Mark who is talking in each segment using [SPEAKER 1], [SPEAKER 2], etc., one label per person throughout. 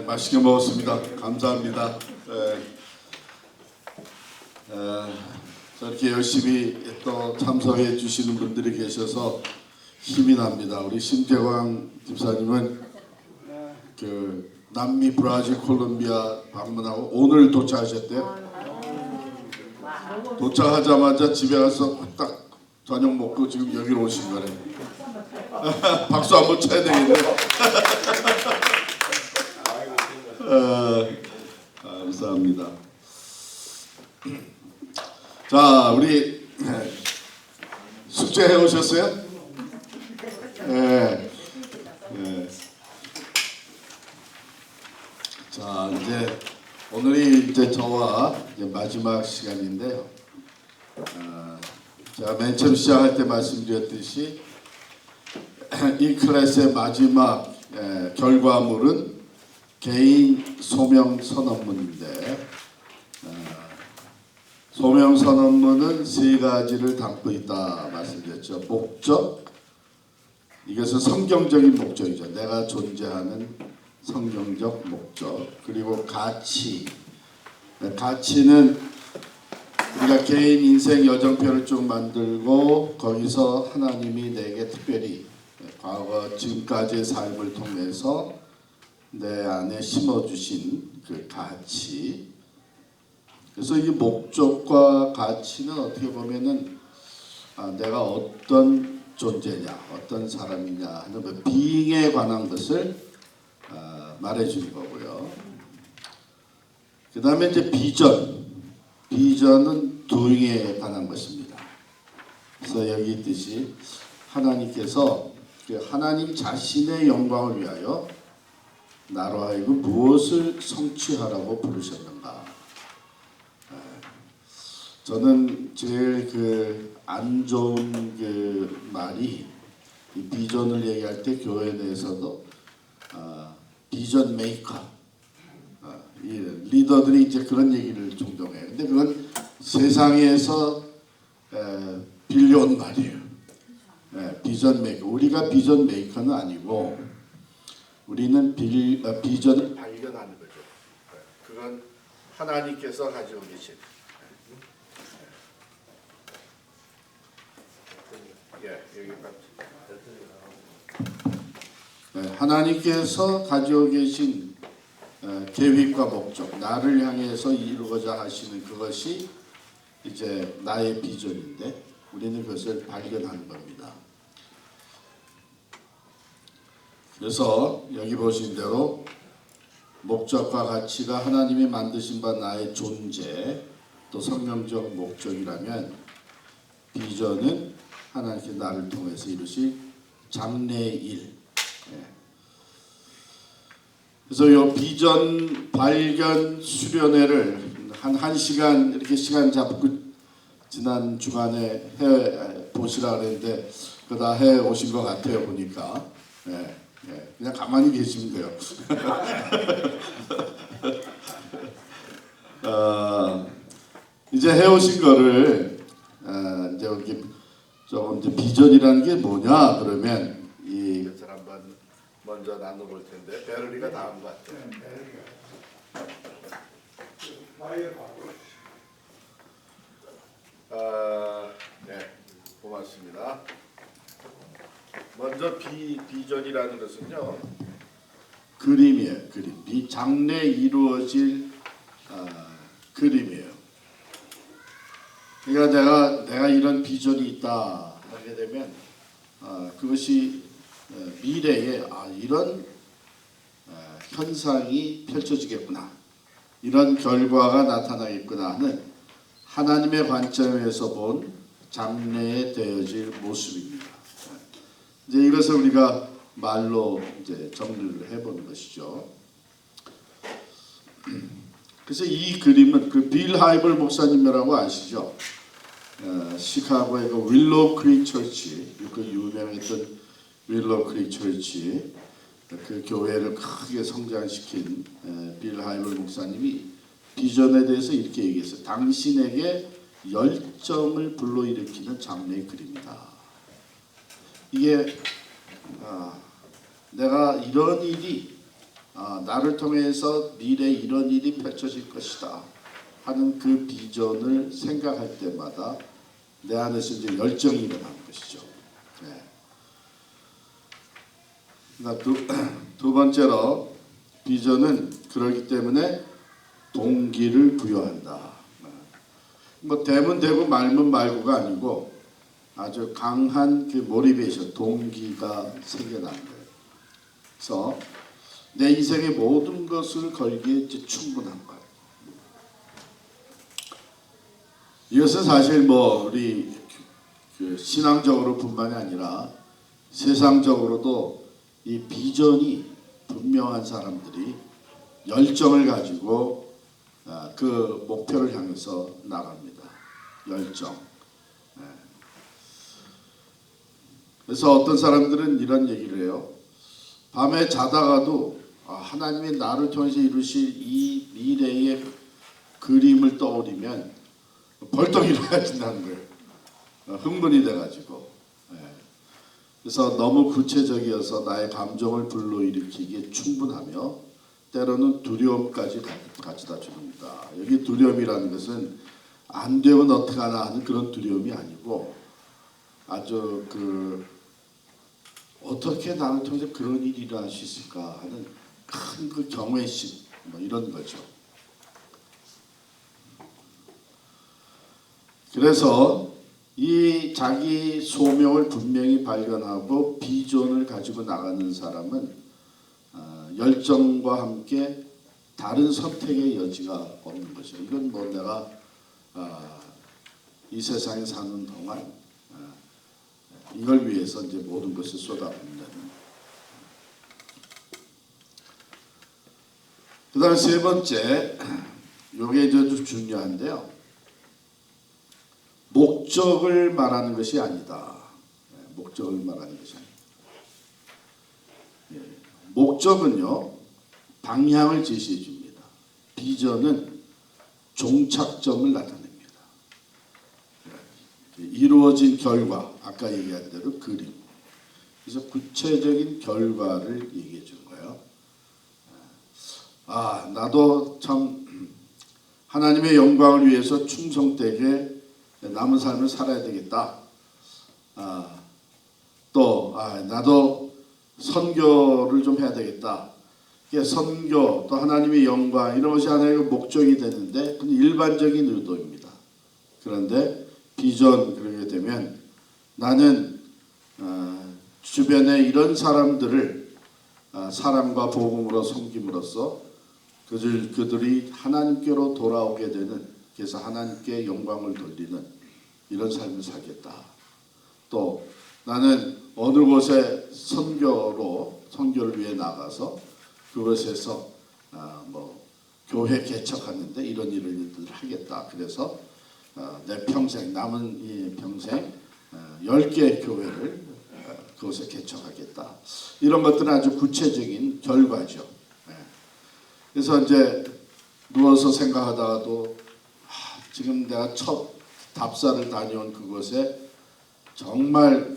[SPEAKER 1] 맛있게 먹었습니다. 감사합니다. 저렇게 열심히 또 참석해 주시는 분들이 계셔서 힘이 납니다. 우리 심재광 집사님은 그 남미 브라질 콜롬비아 방문하고 오늘 도착하셨대요. 도착하자마자 집에 가서 딱 저녁 먹고 지금 여기로 오신 거네. 박수 한번 쳐야 되겠네. 감사합니다. 자, 우리 숙제해 오셨어요? 네. 자, 이제 오늘이 이제 저와 이제 마지막 시간인데요. 제가 맨 처음 시작할 때 말씀드렸듯이 이 클래스의 마지막 결과물은 개인 소명 선언문인데 소명 선언문은 세 가지를 담고 있다 말씀드렸죠. 목적, 이것은 성경적인 목적이죠. 내가 존재하는 성경적 목적. 그리고 가치. 가치는 우리가 개인 인생 여정표를 쭉 만들고 거기서 하나님이 내게 특별히 과거 지금까지의 삶을 통해서 내 안에 심어주신 그 가치. 그래서 이 목적과 가치는 어떻게 보면은 내가 어떤 존재냐, 어떤 사람이냐 하는 그 비잉에 관한 것을 말해주는 거고요. 그 다음에 이제 비전. 비전은 doing에 관한 것입니다. 그래서 여기 있듯이 하나님께서 하나님 자신의 영광을 위하여 나로 하여금 무엇을 성취하라고 부르셨는가. 저는 제일 안 좋은 말이 이 비전을 얘기할 때 교회 내에서도 비전 메이커, 이 리더들이 이제 그런 얘기를 종종 해요. 근데 그건 세상에서 빌려온 말이에요. 비전 메이커. 우리가 비전 메이커는 아니고 우리는 비전을 발견하는 거죠. 그건 하나님께서 가지고 계신. 하나님께서 가지고 계신 계획과 목적, 나를 향해서 이루고자 하시는 그것이 이제 나의 비전인데 우리는 그것을 발견하는 겁니다. 그래서 여기 보신 대로 목적과 가치가 하나님이 만드신 바 나의 존재 또 성경적 목적이라면 비전은 하나님께 나를 통해서 이루실 장래의 일. 그래서 이 비전 발견 수련회를 한 1시간 이렇게 시간 잡고 지난 주간에 해 보시라 그랬는데 그거 다 해 오신 것 같아요 보니까. 그냥 가만히 계시면 돼요. 이제 해 오신 거를 이제 이렇게 조금 이제 비전이라는 게 뭐냐 그러면 이것을 한번 먼저 나눠볼 텐데 베를리가 다음 것 같아요. 네, 고맙습니다. 먼저 비전이라는 것은요 그림이에요. 그림. 장래 이루어질 그림이에요. 그러니까 내가 이런 비전이 있다 하게 되면 그것이 미래에 이런 현상이 펼쳐지겠구나, 이런 결과가 나타나겠구나 하는 하나님의 관점에서 본 장래에 되어질 모습입니다. 이제 이것을 우리가 말로 이제 정리를 해보는 것이죠. 그래서 이 그림은 빌 하이블 목사님이라고 아시죠? 시카고의 윌로우 크릭 처치, 유명했던 윌로우 크릭 처치, 그 교회를 크게 성장시킨 빌 하이블 목사님이 비전에 대해서 이렇게 얘기했어요. 당신에게 열정을 불러일으키는 장래의 그림이다. 이게 내가 이런 일이 나를 통해서 미래에 이런 일이 펼쳐질 것이다 하는 그 비전을 생각할 때마다 내 안에서 이제 열정이 일어나는 것이죠. 네. 두 번째로 비전은 그렇기 때문에 동기를 부여한다. 뭐 되면 되고 말면 말고가 아니고 아주 강한 그 모티베이션, 동기가 생겨나는 거예요. 그래서 내 인생의 모든 것을 걸기에 이제 충분한 거예요. 이것은 사실 뭐 우리 그 신앙적으로뿐만이 아니라 세상적으로도 이 비전이 분명한 사람들이 열정을 가지고 그 목표를 향해서 나갑니다. 열정. 그래서 어떤 사람들은 이런 얘기를 해요. 밤에 자다가도 하나님이 나를 통해서 이루실 이 미래의 그림을 떠올리면 벌떡 일어나진다는 거예요. 흥분이 돼가지고. 그래서 너무 구체적이어서 나의 감정을 불러일으키기에 충분하며 때로는 두려움까지 가져다 줍니다. 여기 두려움이라는 것은 안 되면 어떡하나 하는 그런 두려움이 아니고 아주 어떻게 나를 통해서 그런 일이 일어날 수 있을까 하는 큰 그 경외심 뭐 이런 거죠. 그래서 이 자기 소명을 분명히 발견하고 비전을 가지고 나가는 사람은 열정과 함께 다른 선택의 여지가 없는 거죠. 이건 뭐 내가 이 세상에 사는 동안 이걸 위해서 이제 모든 것을 쏟아붓는. 그다음 세 번째, 이게 아주 중요한데요. 목적을 말하는 것이 아니다. 목적을 말하는 것이 아니다. 목적은요, 방향을 제시해 줍니다. 비전은 종착점을 나타냅니다. 이루어진 결과, 아까 얘기한 대로 그림. 그래서 구체적인 결과를 얘기해 주는 거예요. 나도 참 하나님의 영광을 위해서 충성되게 남은 삶을 살아야 되겠다. 나도 선교를 좀 해야 되겠다. 선교 또 하나님의 영광 이런 것이 하나의 목적이 되는데 일반적인 의도입니다. 그런데 비전 그러게 되면 나는 주변에 이런 사람들을 사랑과 복음으로 섬김으로써 그들이 하나님께로 돌아오게 되는, 그래서 하나님께 영광을 돌리는 이런 삶을 살겠다. 또 나는 어느 곳에 선교를 위해 나가서 그곳에서 교회 개척하는데 이런 일을 하겠다. 그래서 내 평생, 남은 이 평생 10개의 교회를 그곳에 개척하겠다. 이런 것들은 아주 구체적인 결과죠. 그래서 이제 누워서 생각하다가도 지금 내가 첫 답사를 다녀온 그곳에 정말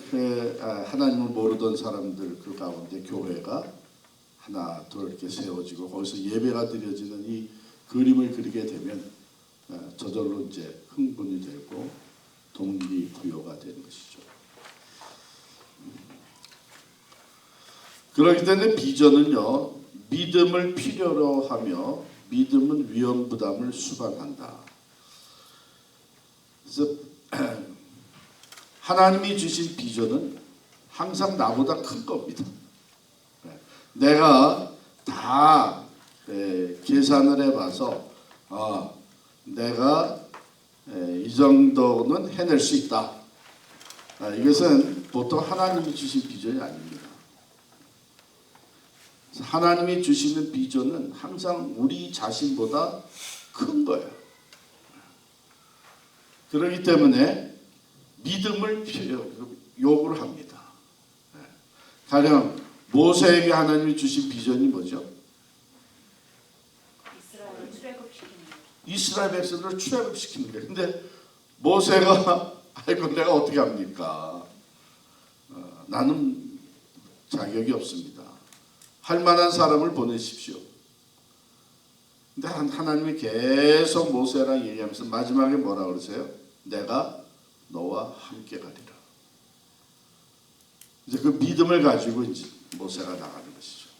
[SPEAKER 1] 하나님을 모르던 사람들 그 가운데 교회가 하나 둘 이렇게 세워지고 거기서 예배가 드려지는 이 그림을 그리게 되면 저절로 이제 흥분이 되고 동기부여가 되는 것이죠. 그렇기 때문에 비전은요, 믿음을 필요로 하며 믿음은 위험 부담을 수반한다. 그래서 하나님이 주신 비전은 항상 나보다 큰 겁니다. 내가 다 계산을 해봐서 내가 이 정도는 해낼 수 있다. 이것은 보통 하나님이 주신 비전이 아닙니다. 하나님이 주시는 비전은 항상 우리 자신보다 큰 거예요. 그렇기 때문에 믿음을 요구를 합니다. 가령 모세에게 하나님이 주신 비전이 뭐죠? 이스라엘 백성들을 출애굽시키는 거예요. 근데 모세가 아이고 내가 어떻게 합니까? 나는 자격이 없습니다. 할 만한 사람을 보내십시오. 근데 하나님이 계속 모세랑 얘기하면서 마지막에 뭐라 그러세요? 내가 너와 함께 가리라. 이제 그 믿음을 가지고 이제 모세가 나가는 것이죠.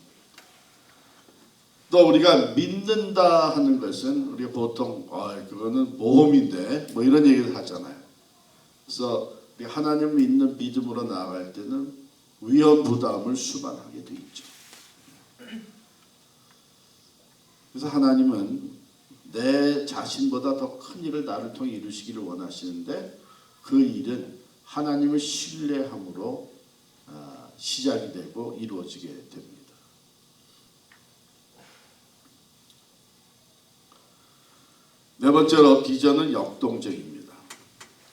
[SPEAKER 1] 또 우리가 믿는다 하는 것은 우리가 보통 그거는 모험인데 뭐 이런 얘기를 하잖아요. 그래서 하나님 믿는 믿음으로 나아갈 때는 위험 부담을 수반하게 돼 있죠. 그래서 하나님은 내 자신보다 더 큰 일을 나를 통해 이루시기를 원하시는데 그 일은 하나님을 신뢰함으로 시작이 되고 이루어지게 됩니다. 네 번째로 비전은 역동적입니다.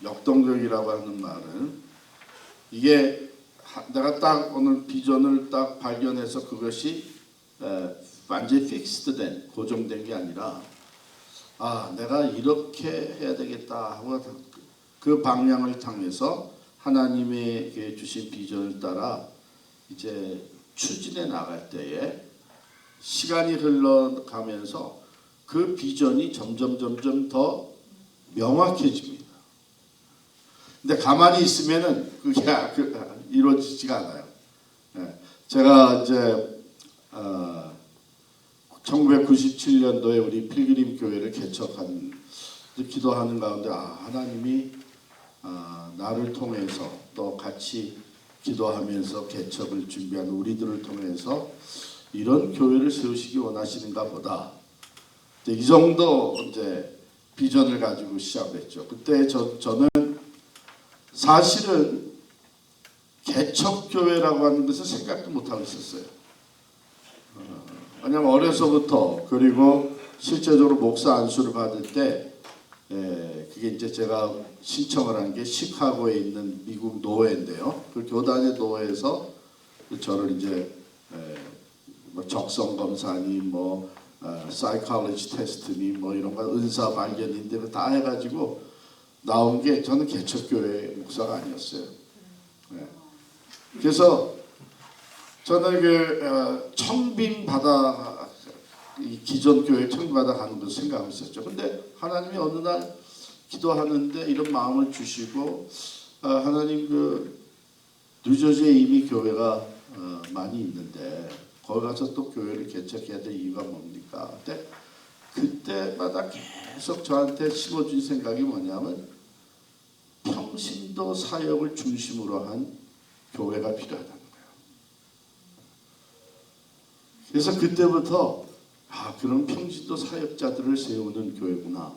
[SPEAKER 1] 역동적이라고 하는 말은 이게 내가 딱 오늘 비전을 딱 발견해서 그것이 완전히 픽스드된 고정된 게 아니라 내가 이렇게 해야 되겠다 하고 그 방향을 향해서 하나님에게 주신 비전을 따라 이제 추진해 나갈 때에 시간이 흘러가면서 그 비전이 점점 더 명확해집니다. 근데 가만히 있으면은 그게 이루어지지가 않아요. 제가 이제 1997년도에 우리 필그림 교회를 개척한 기도하는 가운데 하나님이 나를 통해서 또 같이 기도하면서 개척을 준비한 우리들을 통해서 이런 교회를 세우시기 원하시는가 보다. 이 정도 이제 비전을 가지고 시작했죠. 그때 저는 사실은 개척교회라고 하는 것을 생각도 못하고 있었어요. 왜냐하면 어려서부터 그리고 실제적으로 목사 안수를 받을 때 그게 이제 제가 신청을 한 게 시카고에 있는 미국 노회인데요. 그 교단의 노회에서 저를 이제 뭐 적성 검사니 뭐 사이콜로지 테스트니 뭐 이런 거 은사 발견인데 다 해가지고 나온 게 저는 개척교회 목사가 아니었어요. 그래서 저는 그 청빙 받아 이 기존 교회 청빙 받아 가는 것을 생각하고 있었죠. 근데 하나님이 어느 날 기도하는데 이런 마음을 주시고 하나님 그 뉴저지에 이미 교회가 많이 있는데 거기 가서 또 교회를 개척해야 될 이유가 뭡니까? 그때마다 계속 저한테 심어준 생각이 뭐냐면 평신도 사역을 중심으로 한 교회가 필요하다는 거예요. 그래서 그때부터 그럼 평신도 사역자들을 세우는 교회구나.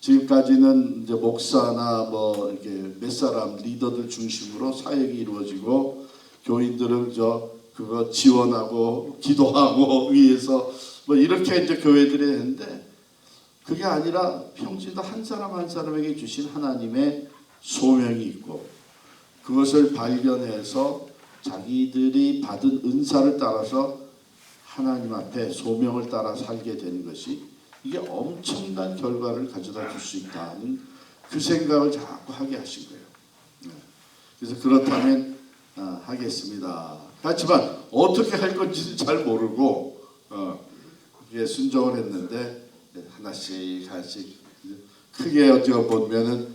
[SPEAKER 1] 지금까지는 이제 목사나 뭐 이렇게 몇 사람 리더들 중심으로 사역이 이루어지고 교인들은 그거 지원하고 기도하고 위해서 뭐 이렇게 이제 교회들이 했는데 그게 아니라 평신도 한 사람 한 사람에게 주신 하나님의 소명이 있고 그것을 발견해서 자기들이 받은 은사를 따라서 하나님 앞에 소명을 따라 살게 되는 것이 이게 엄청난 결과를 가져다 줄 수 있다는 그 생각을 자꾸 하게 하신 거예요. 그래서 그렇다면 하겠습니다. 하지만 어떻게 할 건지는 잘 모르고 순종을 했는데 하나씩 크게 보면은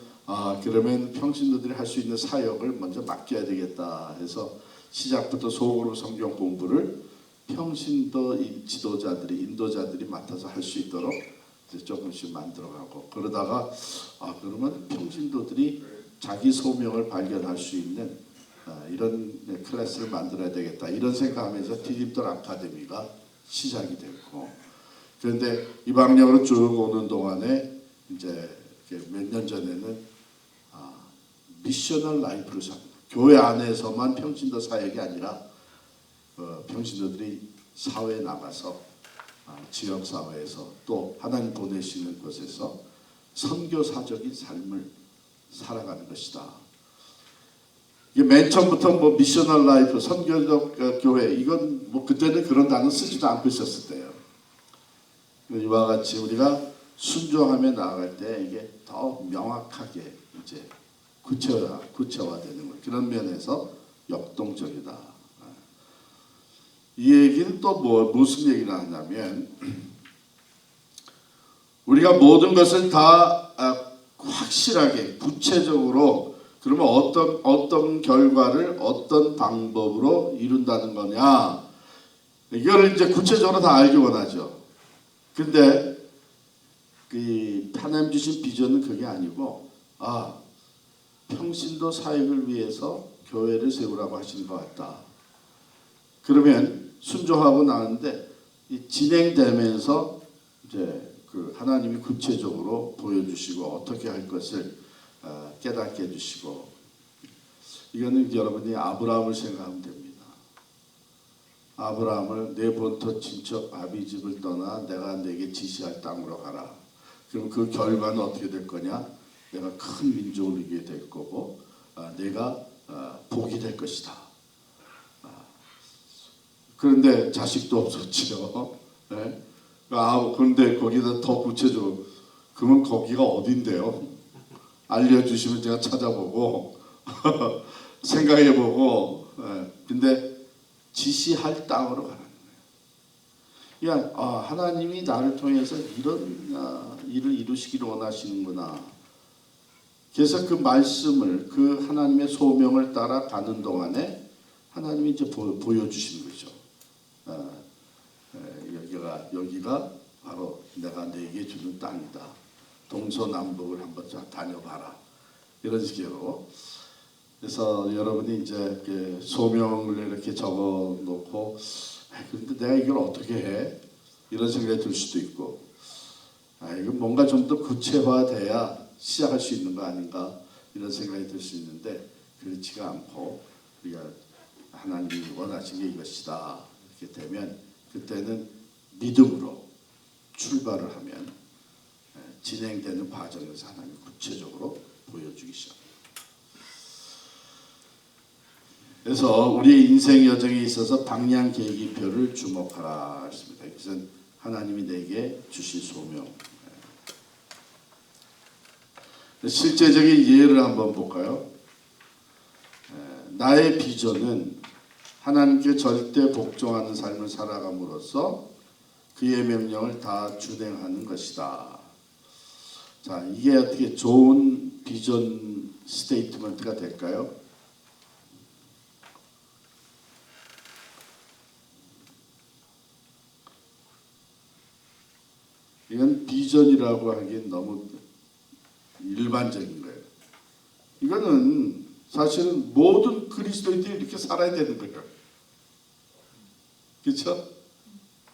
[SPEAKER 1] 그러면 평신도들이 할 수 있는 사역을 먼저 맡겨야 되겠다 해서 시작부터 속으로 성경 공부를 평신도 지도자들이 인도자들이 맡아서 할 수 있도록 이제 조금씩 만들어가고 그러다가 그러면 평신도들이 자기 소명을 발견할 수 있는 이런 클래스를 만들어야 되겠다 이런 생각하면서 디딤돌 아카데미가 시작이 됐고 그런데 이 방향으로 쭉 오는 동안에 이제 몇 년 전에는 미셔널 라이프를 교회 안에서만 평신도 사역이 아니라 평신도들이 사회에 나가서 지역 사회에서 또 하나님 보내시는 곳에서 선교사적인 삶을 살아가는 것이다. 이게 맨 처음부터 뭐 미셔널 라이프, 선교적 교회 이건 뭐 그때는 그런 단어 쓰지도 않고 있었을 때요. 이와 같이 우리가 순종하며 나아갈 때 이게 더 명확하게 이제 구체화되는 것 그런 면에서 역동적이다. 이 얘기는 또 무슨 얘기를 하냐면 우리가 모든 것을 다 확실하게 구체적으로 그러면 어떤 결과를 어떤 방법으로 이룬다는 거냐 이걸 이제 구체적으로 다 알기 원하죠. 근데 그 하나님 주신 비전은 그게 아니고 평신도 사역을 위해서 교회를 세우라고 하시는 것 같다. 그러면 순종하고 나는데 진행되면서 이제 그 하나님이 구체적으로 보여주시고 어떻게 할 것을 깨닫게 해주시고 이거는 여러분이 아브라함을 생각하면 됩니다. 아브라함을 내 본토 친척 아비 집을 떠나 내가 내게 지시할 땅으로 가라. 그럼 그 결과는 어떻게 될 거냐? 내가 큰 민족을 이루게 될 거고 내가 복이 될 것이다. 그런데 자식도 없었지요. 네? 그런데 거기다 더 구체적으로 그러면 거기가 어딘데요? 알려주시면 제가 찾아보고 생각해보고 근데 지시할 땅으로 가라는 거예요. 그러니까 하나님이 나를 통해서 이런 일을 이루시기를 원하시는구나. 그래서 그 말씀을 그 하나님의 소명을 따라 가는 동안에 하나님이 이제 보여주시는 거죠. 여기가 바로 내가 너에게 주는 땅이다. 동서남북을 한번 다녀봐라. 이런 식으로. 그래서 여러분이 이제 소명을 이렇게 적어놓고 그런데 내가 이걸 어떻게 해? 이런 생각이 들 수도 있고 이거 뭔가 좀 더 구체화돼야 시작할 수 있는 거 아닌가 이런 생각이 들 수 있는데 그렇지가 않고 우리가 하나님이 원하신 게 이것이다 이렇게 되면 그때는 믿음으로 출발을 하면 진행되는 과정에서 하나님이 구체적으로 보여주기 시작합니다. 그래서 우리의 인생 여정에 있어서 방향 계기표를 주목하라 했습니다. 이것은 하나님이 내게 주실 소명. 실제적인 예를 한번 볼까요? 나의 비전은 하나님께 절대 복종하는 삶을 살아감으로써 그의 명령을 다 준행하는 것이다. 자, 이게 어떻게 좋은 비전 스테이트먼트가 될까요? 이건 비전이라고 하기엔 너무 일반적인 거예요. 이거는 사실은 모든 그리스도인들이 이렇게 살아야 되는 거예요. 그렇죠?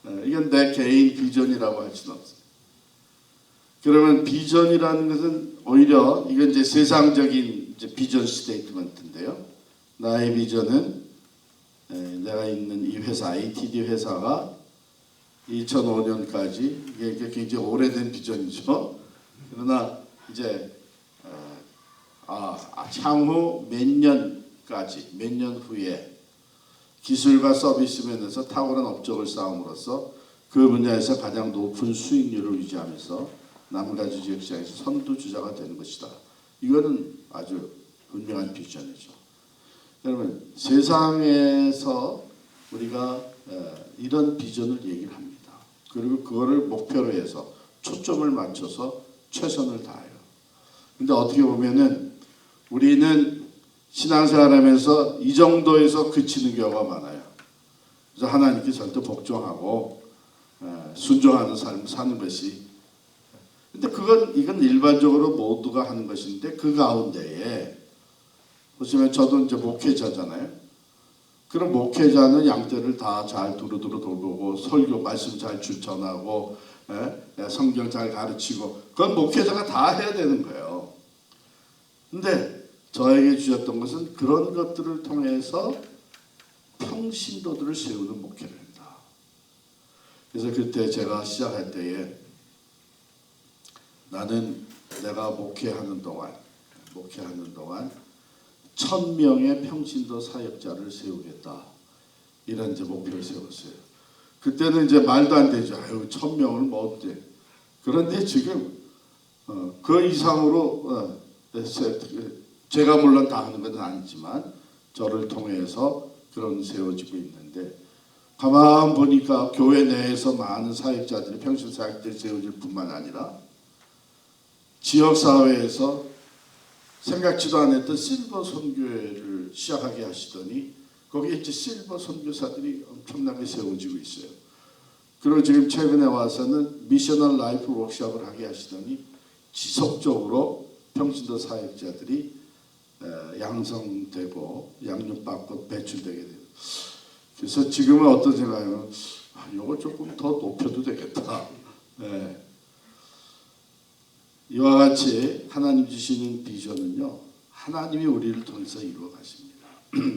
[SPEAKER 1] 이건 내 개인 비전이라고 할 수는 없어요. 그러면 비전이라는 것은 오히려 이건 이제 세상적인 이제 비전 스테이트먼트인데요. 나의 비전은 내가 있는 이 회사, ATD 회사가 2005년까지 이게 굉장히 오래된 비전이죠. 그러나 이제 향후 몇 년 후에 기술과 서비스 면에서 탁월한 업적을 쌓음으로써 그 분야에서 가장 높은 수익률을 유지하면서 나무가지 지역 시장에서 선두주자가 되는 것이다. 이거는 아주 분명한 비전이죠. 여러분 세상에서 우리가 이런 비전을 얘기를 합니다. 그리고 그거를 목표로 해서 초점을 맞춰서 최선을 다해요. 근데 어떻게 보면은 우리는 신앙생활하면서 이 정도에서 그치는 경우가 많아요. 그래서 하나님께 절대 복종하고 순종하는 삶을 사는 것이. 근데 이건 일반적으로 모두가 하는 것인데 그 가운데에 보시면 저도 이제 목회자잖아요. 그럼 목회자는 양떼를 다 잘 두루두루 돌보고 설교 말씀 잘 전하고 성경 잘 가르치고 그건 목회자가 다 해야 되는 거예요. 근데 저에게 주셨던 것은 그런 것들을 통해서 평신도들을 세우는 목회를 한다. 그래서 그때 제가 시작할 때에 나는 내가 목회하는 동안 1000명의 평신도 사역자를 세우겠다. 이런 이제 목표를 세웠어요. 그때는 이제 말도 안 되죠. 1000명을 뭐 어때? 그런데 지금 그 이상으로 제가 물론 다 하는 건 아니지만 저를 통해서 그런 세워지고 있는데 가만 보니까 교회 내에서 많은 사역자들이 평신 사역들이 세워질 뿐만 아니라 지역사회에서 생각지도 않았던 실버 선교회를 시작하게 하시더니 거기에 이제 실버 선교사들이 엄청나게 세워지고 있어요. 그리고 지금 최근에 와서는 미셔널 라이프 워크숍을 하게 하시더니 지속적으로 평신도 사역자들이 양성되고 양육받고 배출되게 돼요. 그래서 지금은 어떤 생각이냐면 이거 조금 더 높여도 되겠다. 네. 이와 같이 하나님 주시는 비전은요, 하나님이 우리를 통해서 이루어 가십니다.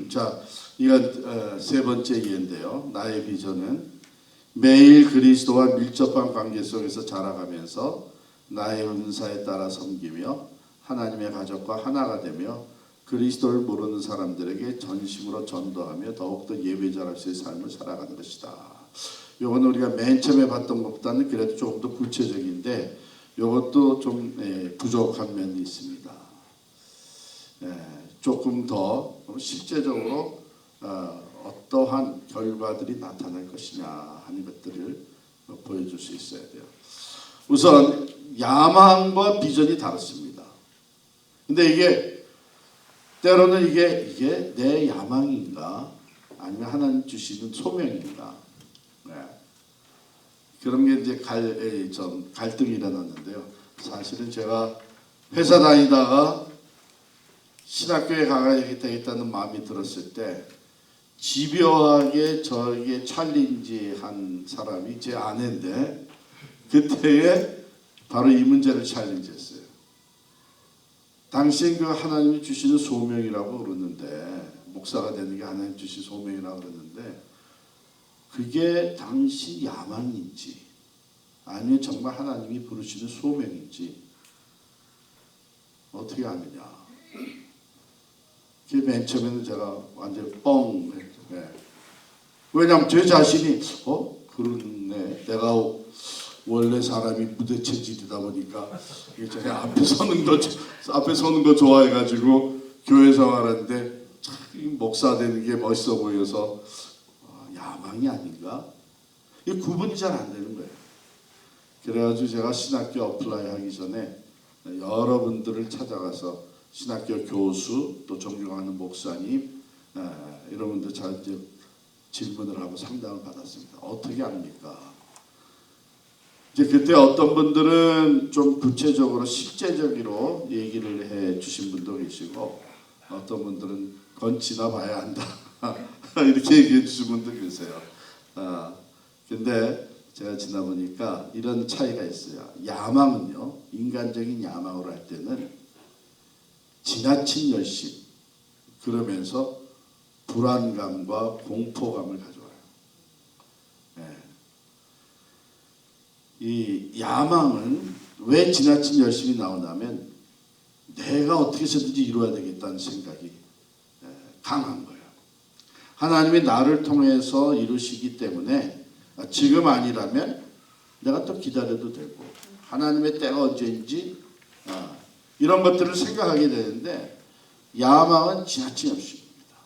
[SPEAKER 1] 자, 이건 세 번째 예인데요. 나의 비전은 매일 그리스도와 밀접한 관계 속에서 자라가면서 나의 은사에 따라 섬기며 하나님의 가족과 하나가 되며 그리스도를 모르는 사람들에게 전심으로 전도하며 더욱더 예배자로서의 삶을 살아가는 것이다. 이건 우리가 맨 처음에 봤던 것보다는 그래도 조금 더 구체적인데 이것도 좀 부족한 면이 있습니다. 조금 더 실제적으로 어떠한 결과들이 나타날 것이냐 하는 것들을 보여줄 수 있어야 돼요. 우선 야망과 비전이 다릅니다. 근데 이게 때로는 이게 내 야망인가 아니면 하나님 주시는 소명인가, 그런 게 이제 갈등이 일어났는데요. 사실은 제가 회사 다니다가 신학교에 가야 되겠다는 마음이 들었을 때 집요하게 저에게 챌린지한 사람이 제 아내인데 그때에 바로 이 문제를 챌린지했어요. 당신 그 하나님이 주시는 소명이라고 그러는데, 목사가 되는 게 하나님 주신 소명이라고 그러는데 그게 당신 야망인지 아니면 정말 하나님이 부르시는 소명인지 어떻게 아느냐. 그게 맨 처음에는 제가 완전히 뻥. 왜냐하면 제 자신이 그러네, 내가 원래 사람이 무대 체질이다 보니까 이게 제가 앞에 서는 거 좋아해가지고 교회 생활하는데 참 목사 되는 게 멋있어 보여서 야망이 아닌가? 이 구분이 잘 안 되는 거예요. 그래가지고 제가 신학교 어플라이 하기 전에 여러분들을 찾아가서 신학교 교수 또 존경하는 목사님 이런 분들 잘 질문을 하고 상담을 받았습니다. 어떻게 합니까? 이제 그때 어떤 분들은 좀 구체적으로 실제적으로 얘기를 해 주신 분도 계시고 어떤 분들은 그건 지나봐야 한다 이렇게 얘기해 주신 분도 계세요. 근데 제가 지나보니까 이런 차이가 있어요. 야망은요, 인간적인 야망으로 할 때는 지나친 열심, 그러면서 불안감과 공포감을 가져와요. 이 야망은 왜 지나친 열심이 나오냐면 내가 어떻게 해서든지 이루어야 되겠다는 생각이 강한 거예요. 하나님이 나를 통해서 이루시기 때문에 지금 아니라면 내가 또 기다려도 되고 하나님의 때가 언제인지 이런 것들을 생각하게 되는데 야망은 지나친 열심입니다.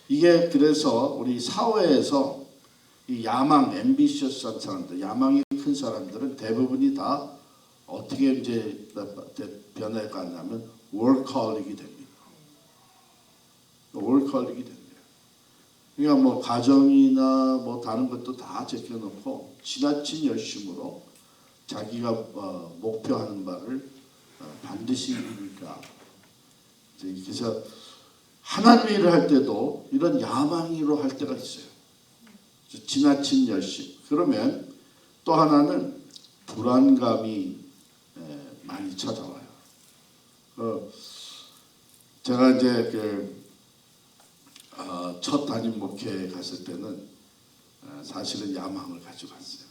[SPEAKER 1] 이게 그래서 우리 사회에서 이 야망, 앰비셔스한 사람들, 야망이 큰 사람들은 대부분이 다 어떻게 이제 변해가냐면 워커홀릭이 됩니다. 워커홀릭이 된대요. 그러니까 뭐 가정이나 뭐 다른 것도 다 제껴놓고 지나친 열심으로 자기가 목표하는 바를 반드시 이루니까. 그래서 하나님의 일을 할 때도 이런 야망으로 할 때가 있어요. 지나친 열심. 그러면 또 하나는 불안감이 많이 찾아와요. 제가 이제 첫 담임 목회에 갔을 때는 사실은 야망을 가지고 갔어요.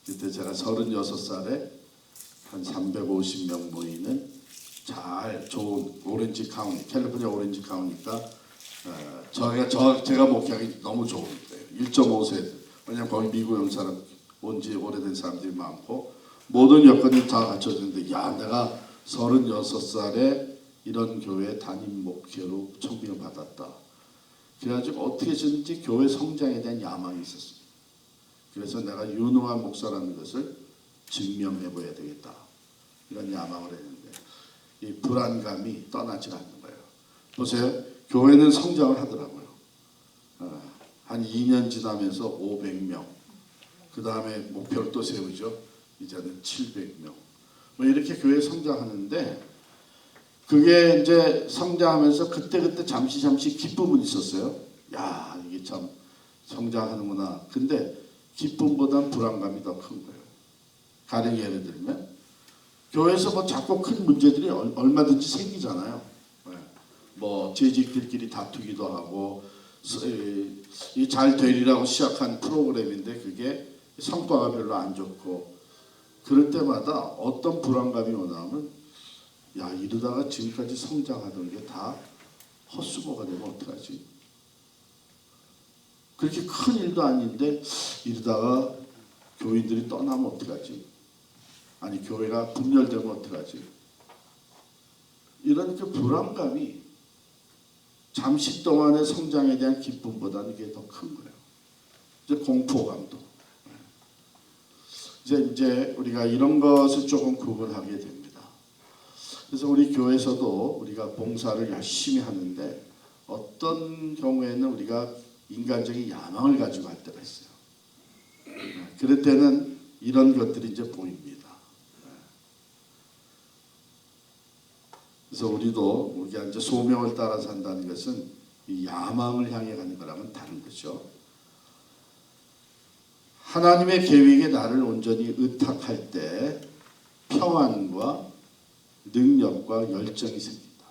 [SPEAKER 1] 그때 제가 36살에 한 350명 모이는 잘 좋은 오렌지 카운티, 캘리포니아 오렌지 카운티가 제가 목회하기 너무 좋은 거예요. 1.5세대. 왜냐면 거기 미국 온 사람, 온지 오래된 사람들이 많고 모든 여건이 다 갖춰졌는데 내가 36살에 이런 교회 담임 목회로 청빙을 받았다. 그래가지고 어떻게 해서든지 교회 성장에 대한 야망이 있었습니다. 그래서 내가 유능한 목사라는 것을 증명해봐야 되겠다. 이런 야망을 했는데 이 불안감이 떠나지 않는 거예요. 보세요. 교회는 성장을 하더라고요. 한 2년 지나면서 500명. 그 다음에 목표를 또 세우죠. 이제는 700명. 뭐 이렇게 교회 성장하는데 그게 이제 성장하면서 그때 잠시 기쁨은 있었어요. 야, 이게 참 성장하는구나. 근데 기쁨보단 불안감이 더 큰 거예요. 가령 예를 들면 교회에서 뭐 작고 큰 문제들이 얼마든지 생기잖아요. 뭐 재직들끼리 다투기도 하고 잘 되리라고 시작한 프로그램인데 그게 성과가 별로 안 좋고 그럴 때마다 어떤 불안감이 오냐면 야, 이러다가 지금까지 성장하던 게 다 헛수고가 되면 어떡하지? 그렇게 큰 일도 아닌데 이러다가 교인들이 떠나면 어떡하지? 아니 교회가 분열되면 어떡하지? 이런 그 불안감이 잠시 동안의 성장에 대한 기쁨보다는 이게 더 큰 거예요. 이제 공포감도. 이제 우리가 이런 것을 조금 구분하게 됩니다. 그래서 우리 교회에서도 우리가 봉사를 열심히 하는데 어떤 경우에는 우리가 인간적인 야망을 가지고 할 때가 있어요. 그럴 때는 이런 것들이 이제 보입니다. 그래서 우리가 이제 소명을 따라 산다는 것은 이 야망을 향해 가는 거랑은 다른 거죠. 하나님의 계획에 나를 온전히 의탁할 때 평안과 능력과 열정이 생긴다.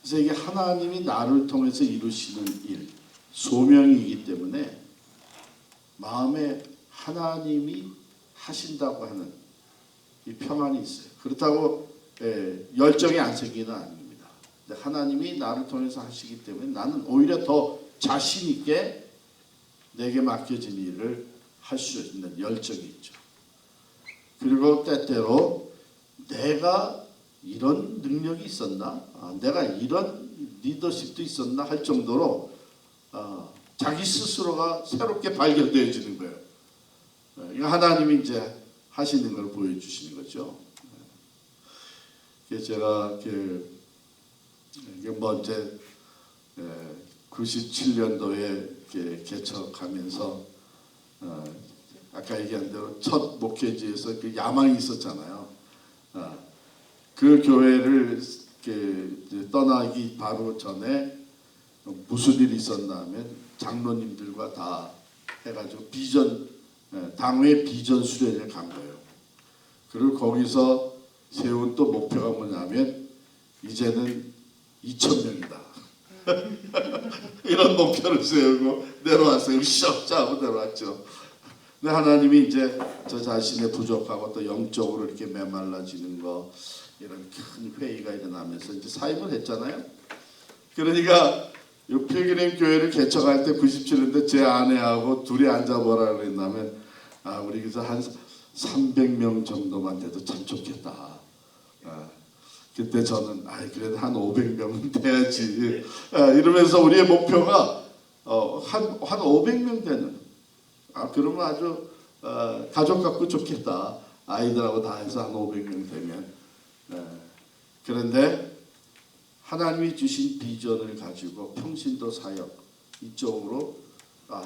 [SPEAKER 1] 그래서 이게 하나님이 나를 통해서 이루시는 일, 소명이기 때문에 마음에 하나님이 하신다고 하는 이 평안이 있어요. 그렇다고 열정이 안 생기는 아닙니다. 하나님이 나를 통해서 하시기 때문에 나는 오히려 더 자신 있게 내게 맡겨진 일을 할 수 있는 열정이 있죠. 그리고 때때로 내가 이런 능력이 있었나? 내가 이런 리더십도 있었나? 할 정도로 자기 스스로가 새롭게 발견되어지는 거예요. 이거 하나님이 이제 하시는 걸 보여주시는 거죠. 제가 뭐 이제 97년도에 개척하면서 아까 얘기한 대로 첫 목회지에서 그 야망이 있었잖아요. 그 교회를 떠나기 바로 전에 무슨 일이 있었나 하면 장로님들과 다 해가지고 당회 비전 수련회를 간 거예요. 그리고 거기서 세운 또 목표가 뭐냐면 이제는 2,000명이다. 이런 목표를 세우고 내려왔어요. 으쌰 하고 내려왔죠. 근데 하나님이 이제 저 자신의 부족하고 또 영적으로 이렇게 메말라지는 거 이런 큰 회의가 일어나면서 이제 사임을 했잖아요. 그러니까 이 필그림 교회를 개척할 때 97년대 제 아내하고 둘이 앉아보라 그랬냐면 우리 그래서 한 300명 정도만 돼도 참 좋겠다. 그때 저는 그래도 한 500명은 돼야지 이러면서 우리의 목표가 한 500명 되는 그러면 아주 가족 같고 좋겠다. 아이들하고 다 해서 한 500명 되면 그런데 하나님이 주신 비전을 가지고 평신도 사역 이쪽으로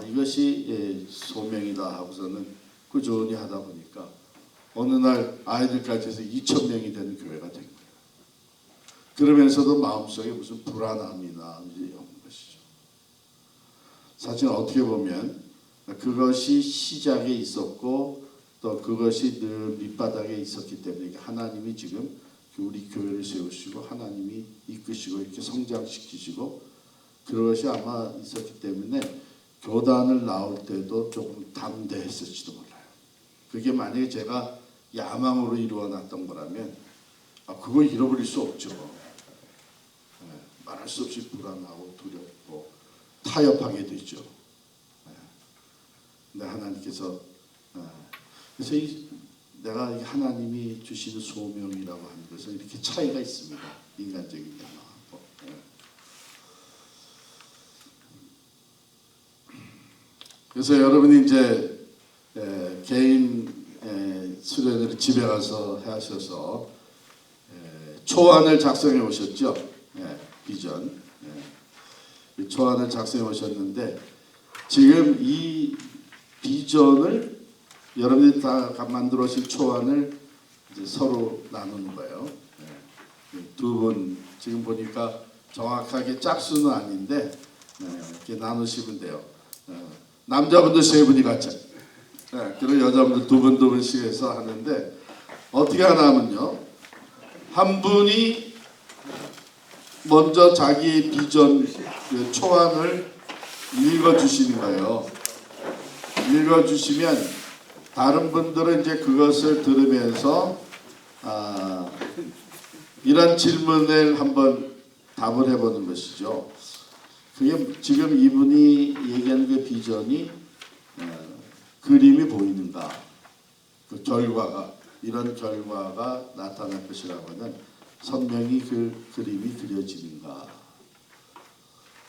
[SPEAKER 1] 이것이 소명이다 하고서는 꾸준히 하다 보니까 어느 날 아이들까지 해서 2,000명이 되는 교회가 된 거예요. 그러면서도 마음속에 무슨 불안함이나 이런 것이죠. 사실 어떻게 보면 그것이 시작에 있었고 또 그것이 늘 밑바닥에 있었기 때문에 하나님이 지금 우리 교회를 세우시고 하나님이 이끄시고 이렇게 성장시키시고 그것이 아마 있었기 때문에 교단을 나올 때도 조금 담대했을지도 몰라요. 그게 만약에 제가 야망으로 이루어놨던 거라면 그거 잃어버릴 수 없죠. 말할 수 없이 불안하고 두렵고 타협하게 되죠. 근데 하나님께서 그래서 내가 하나님이 주시는 소명이라고 하는 것은 이렇게 차이가 있습니다. 인간적인 단어. 그래서 여러분이 이제 개인 수련회를 집에 가서 하셔서 초안을 작성해 오셨죠. 비전. 초안을 작성해 오셨는데 지금 이 비전을 여러분이 다 만들어 오신 초안을 이제 서로 나누는 거예요. 두 분 지금 보니까 정확하게 짝수는 아닌데 이렇게 나누시면 돼요. 남자분들 세 분이 같이, 그리고 여자분들 두 분씩 해서 하는데 어떻게 하냐면요. 한 분이 먼저 자기 비전 초안을 읽어주시는 거예요. 읽어주시면 다른 분들은 이제 그것을 들으면서 이런 질문을 한번 답을 해보는 것이죠. 그게 지금 이분이 얘기하는 그 비전이 그림이 보이는가? 그 결과가 이런 결과가 나타날 것이라고 하는 선명히 그 그림이 그려지는가?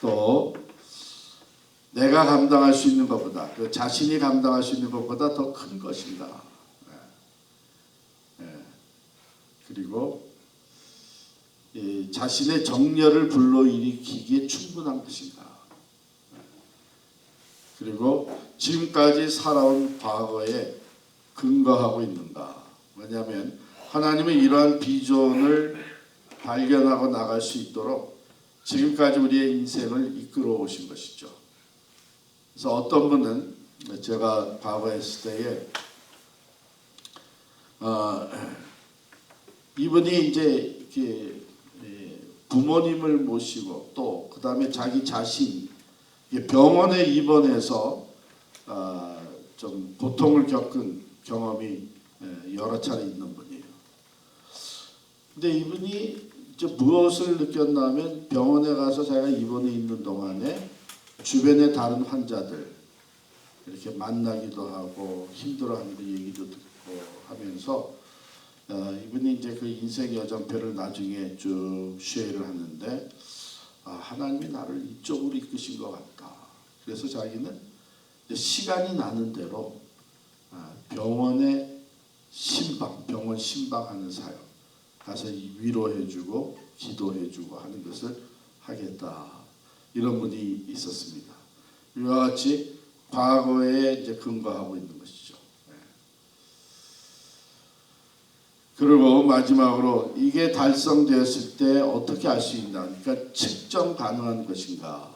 [SPEAKER 1] 또 내가 감당할 수 있는 것보다 그 자신이 감당할 수 있는 것보다 더 큰 것인가? 그리고 자신의 정열을 불러일으키기에 충분한 것인가? 그리고 지금까지 살아온 과거에 근거하고 있는가? 왜냐하면 하나님은 이러한 비전을 발견하고 나갈 수 있도록 지금까지 우리의 인생을 이끌어 오신 것이죠. 그래서 어떤 분은 제가 과거에 했을 때에 이분이 이제 이렇게 부모님을 모시고 또 그 다음에 자기 자신 병원에 입원해서 좀 고통을 겪은 경험이 여러 차례 있는 분이에요. 근데 이분이 이제 무엇을 느꼈냐면 병원에 가서 자기가 입원해 있는 동안에 주변의 다른 환자들 이렇게 만나기도 하고 힘들어하는 그 얘기도 듣고 하면서 이분이 이제 그 인생 여정표를 나중에 쭉 쉐어를 하는데 하나님이 나를 이쪽으로 이끄신 것 같다. 그래서 자기는 시간이 나는 대로 병원에 병원 신방하는 사역 가서 위로해주고 기도해주고 하는 것을 하겠다. 이런 분이 있었습니다. 이와 같이 과거에 이제 근거하고 있는 것이죠. 그리고 마지막으로 이게 달성되었을 때 어떻게 알 수 있나? 그러니까 측정 가능한 것인가?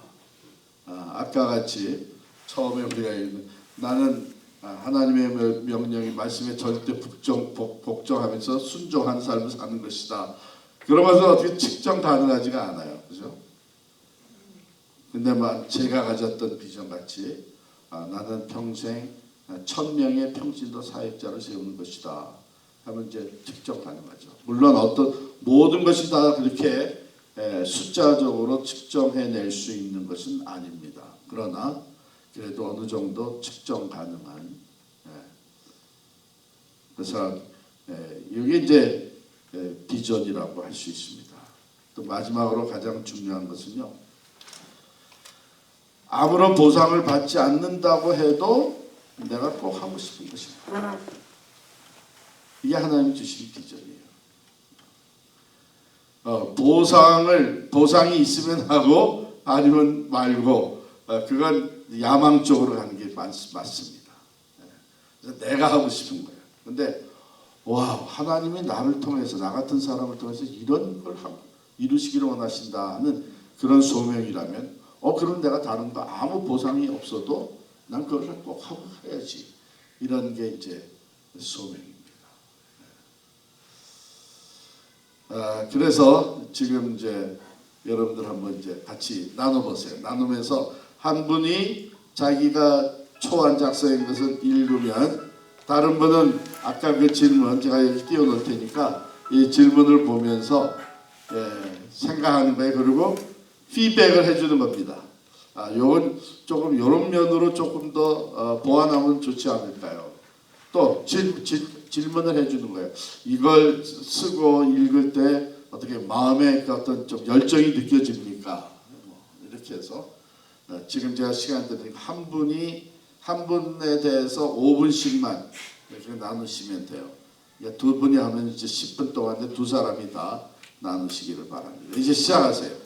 [SPEAKER 1] 아까 같이 처음에 우리가 나는 하나님의 명령이 말씀에 절대 복종하면서 순종한 삶을 사는 것이다. 그러면서 어떻게 측정 가능하지가 않아요, 그죠? 근데 제가 가졌던 비전 같이 나는 평생 1000명의 평신도 사역자를 세우는 것이다. 하면 이제 측정 가능하죠. 물론 모든 것이 다 그렇게 숫자적으로 측정해낼 수 있는 것은 아닙니다. 그러나 그래도 어느 정도 측정 가능한 그래서 이게 이제 비전이라고 할 수 있습니다. 또 마지막으로 가장 중요한 것은요. 아무런 보상을 받지 않는다고 해도 내가 꼭 하고 싶은 것입니다. 이게 하나님 주신 비전이에요. 보상이 있으면 하고 아니면 말고 그건 야망적으로 가는 게 맞습니다. 그래서 내가 하고 싶은 거예요. 근데 하나님이 나를 통해서 나 같은 사람을 통해서 이런 걸 이루시기를 원하신다는 그런 소명이라면 그럼 내가 다른 거 아무 보상이 없어도 난 그걸 꼭 하고 해야지. 이런 게 이제 소명입니다. 그래서 지금 이제 여러분들 한번 이제 같이 나눠보세요. 나누면서 한 분이 자기가 초안 작성한 것을 읽으면 다른 분은 아까 그 질문 제가 여기 띄워놓을 테니까 이 질문을 보면서 생각하는 거예요. 그리고 피드백을 해주는 겁니다. 요건 조금 이런 면으로 조금 더 보완하면 좋지 않을까요? 또 질문을 해주는 거예요. 이걸 쓰고 읽을 때 어떻게 마음의 그 어떤 좀 열정이 느껴집니까? 이렇게 해서 지금 제가 시간 드리니까 한 분에 대해서 5분씩만 이렇게 나누시면 돼요. 두 분이 하면 이제 10분 동안에 두 사람이 다 나누시기를 바랍니다. 이제 시작하세요.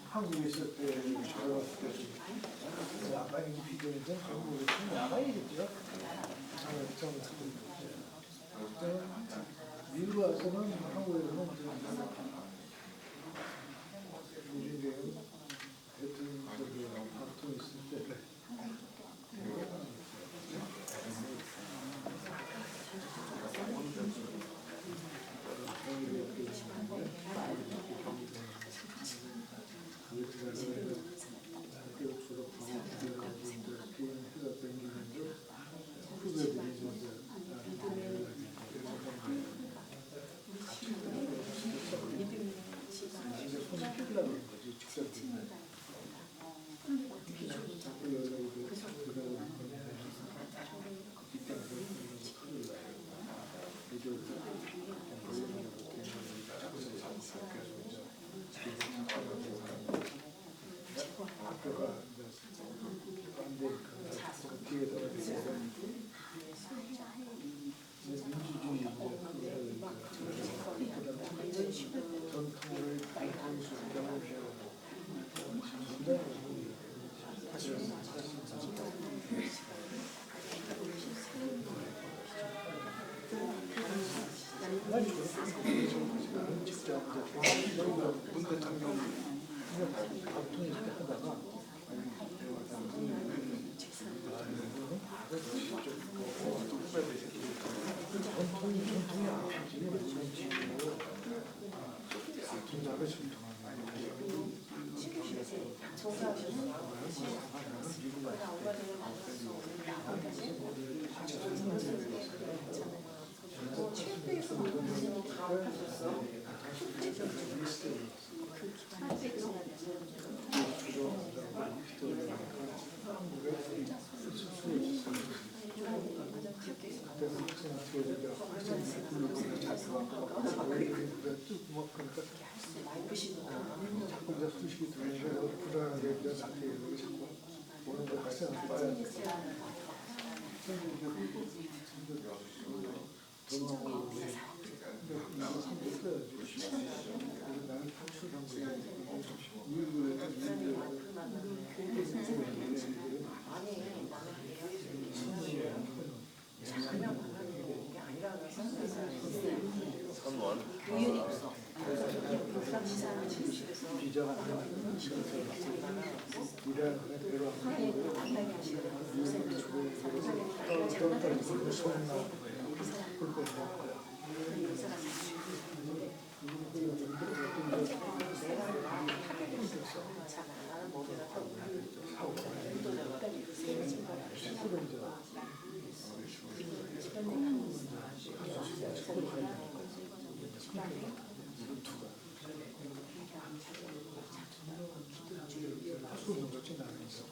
[SPEAKER 2] 한국에 있을 때 들어갔을 때 야간이 비전인데 한국에서 야간이겠죠. 미국 와서는 한국에서는 우리 대통령 박통 있을 때 문 대통령 박통일 때 하다가 전통이 아니지. 전통이 자꾸 이제 소식이 들리면 불안하게 이제 나한테 자꾸 오는 거 발생하지 말아야 돼. 나는 탈출한 거야.
[SPEAKER 3] 교육이 없어.
[SPEAKER 2] 비자가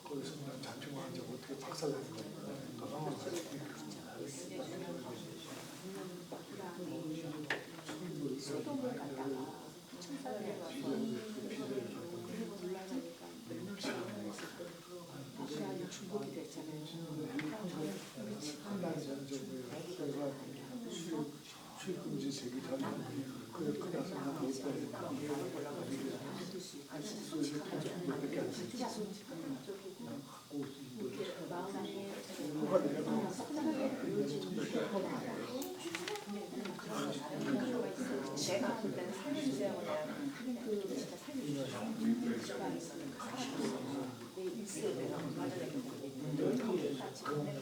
[SPEAKER 2] 거기서 난 자충을 한 적 어떻게 박살내는 거야.
[SPEAKER 3] 중복이 됐잖아요.
[SPEAKER 2] 출금지 되기 전에 그래 끝나서 난 못 가니까 몇백개 안 쓰지. 갖고 뭐가 되냐면
[SPEAKER 3] 내가 볼 때는 살려주세요 그냥 그 진짜 살려주세요. 주방에 있었는 그 사람 내 일세 내가 맞아내게 늘 같이 보내는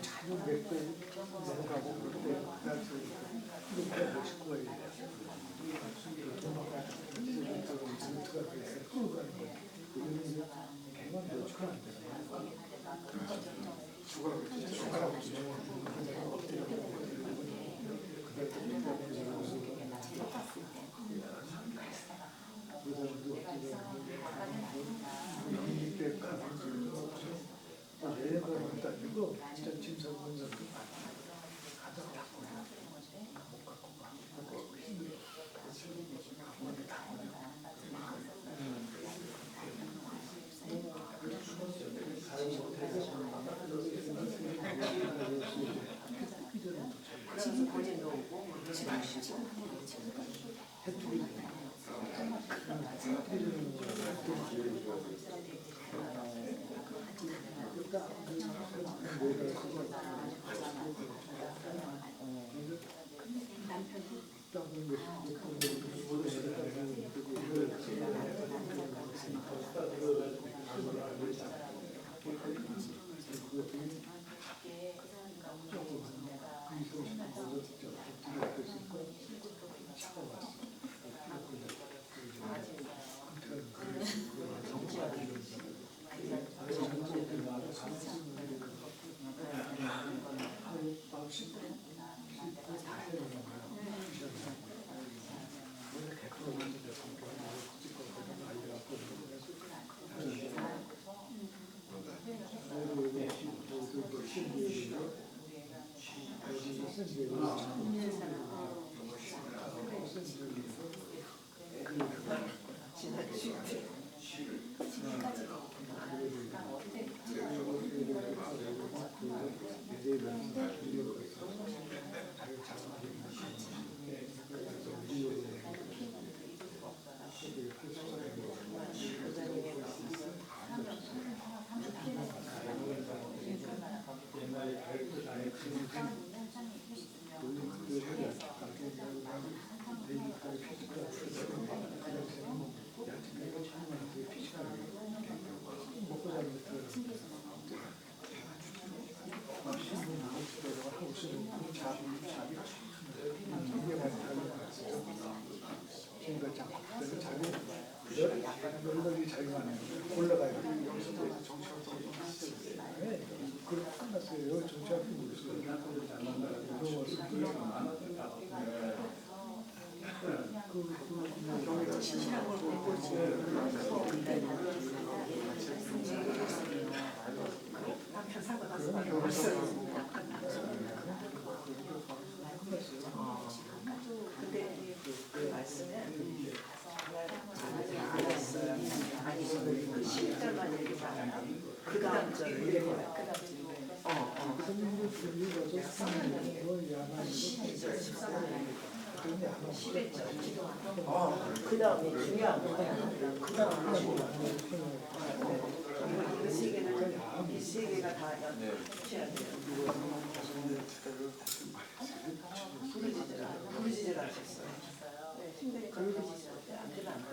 [SPEAKER 2] 자주 몇배 넘어가고 그럴 때 이렇게 멋있고 끌고 가는 거예요. 개만 놓치면 안 돼요. 죽어라고 이거 진짜 짐 싸는 것도 가져다 못 갖고 가.
[SPEAKER 3] 지금 본인도 오고 지금 연락이 잘 가네요. 올라가요. 여기서도 정치활동 네, 그렇게 끝났어요. 정치활동 모르겠어요. 진실하고 보고 남편 사고 나서 근데 그 말씀은 아니 그 11절만 얘기하면 그 다음 절 이래 거야. 그 다음 절 12절 13절 그 다음에 중요한 거야. 그 다음에 중요한 거야.
[SPEAKER 4] 세 개가 다 합쳐야 돼요. 부르짖으라 하셨어요. 네, 힘드니까 부르짖으라 안 되면 안 돼.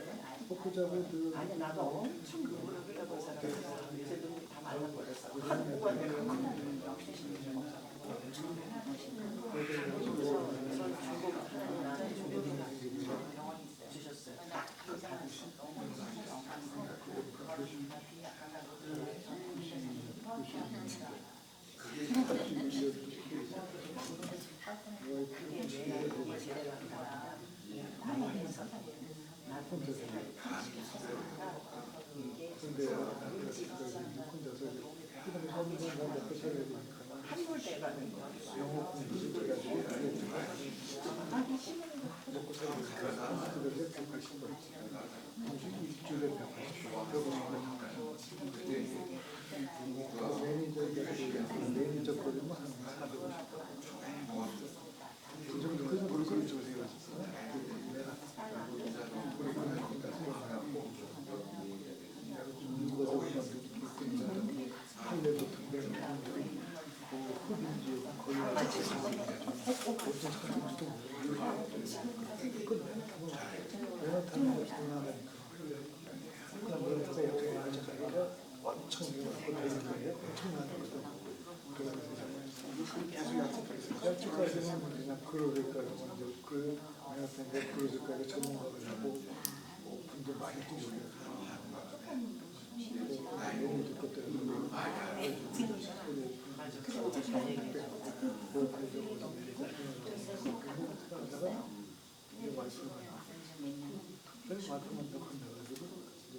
[SPEAKER 2] 포크잡을
[SPEAKER 4] 아니 나도 엄청 무릎을 꿇어본 사람이라 이제 눈이 다 말라버렸어. 한 모가 내가 우선 중국 하나님 나라의 중국이 주셨어요. 딱그 받으셨어.
[SPEAKER 2] 매니저 거리면 한 450. 그 정도 그걸 조세요. 약속까지는 그냥 그러기까지 먼저 그 내가 그러기까지 전문가를 하고 분들 많이 뛰고 너무 듣고 때문에 말씀만 더 건너가지고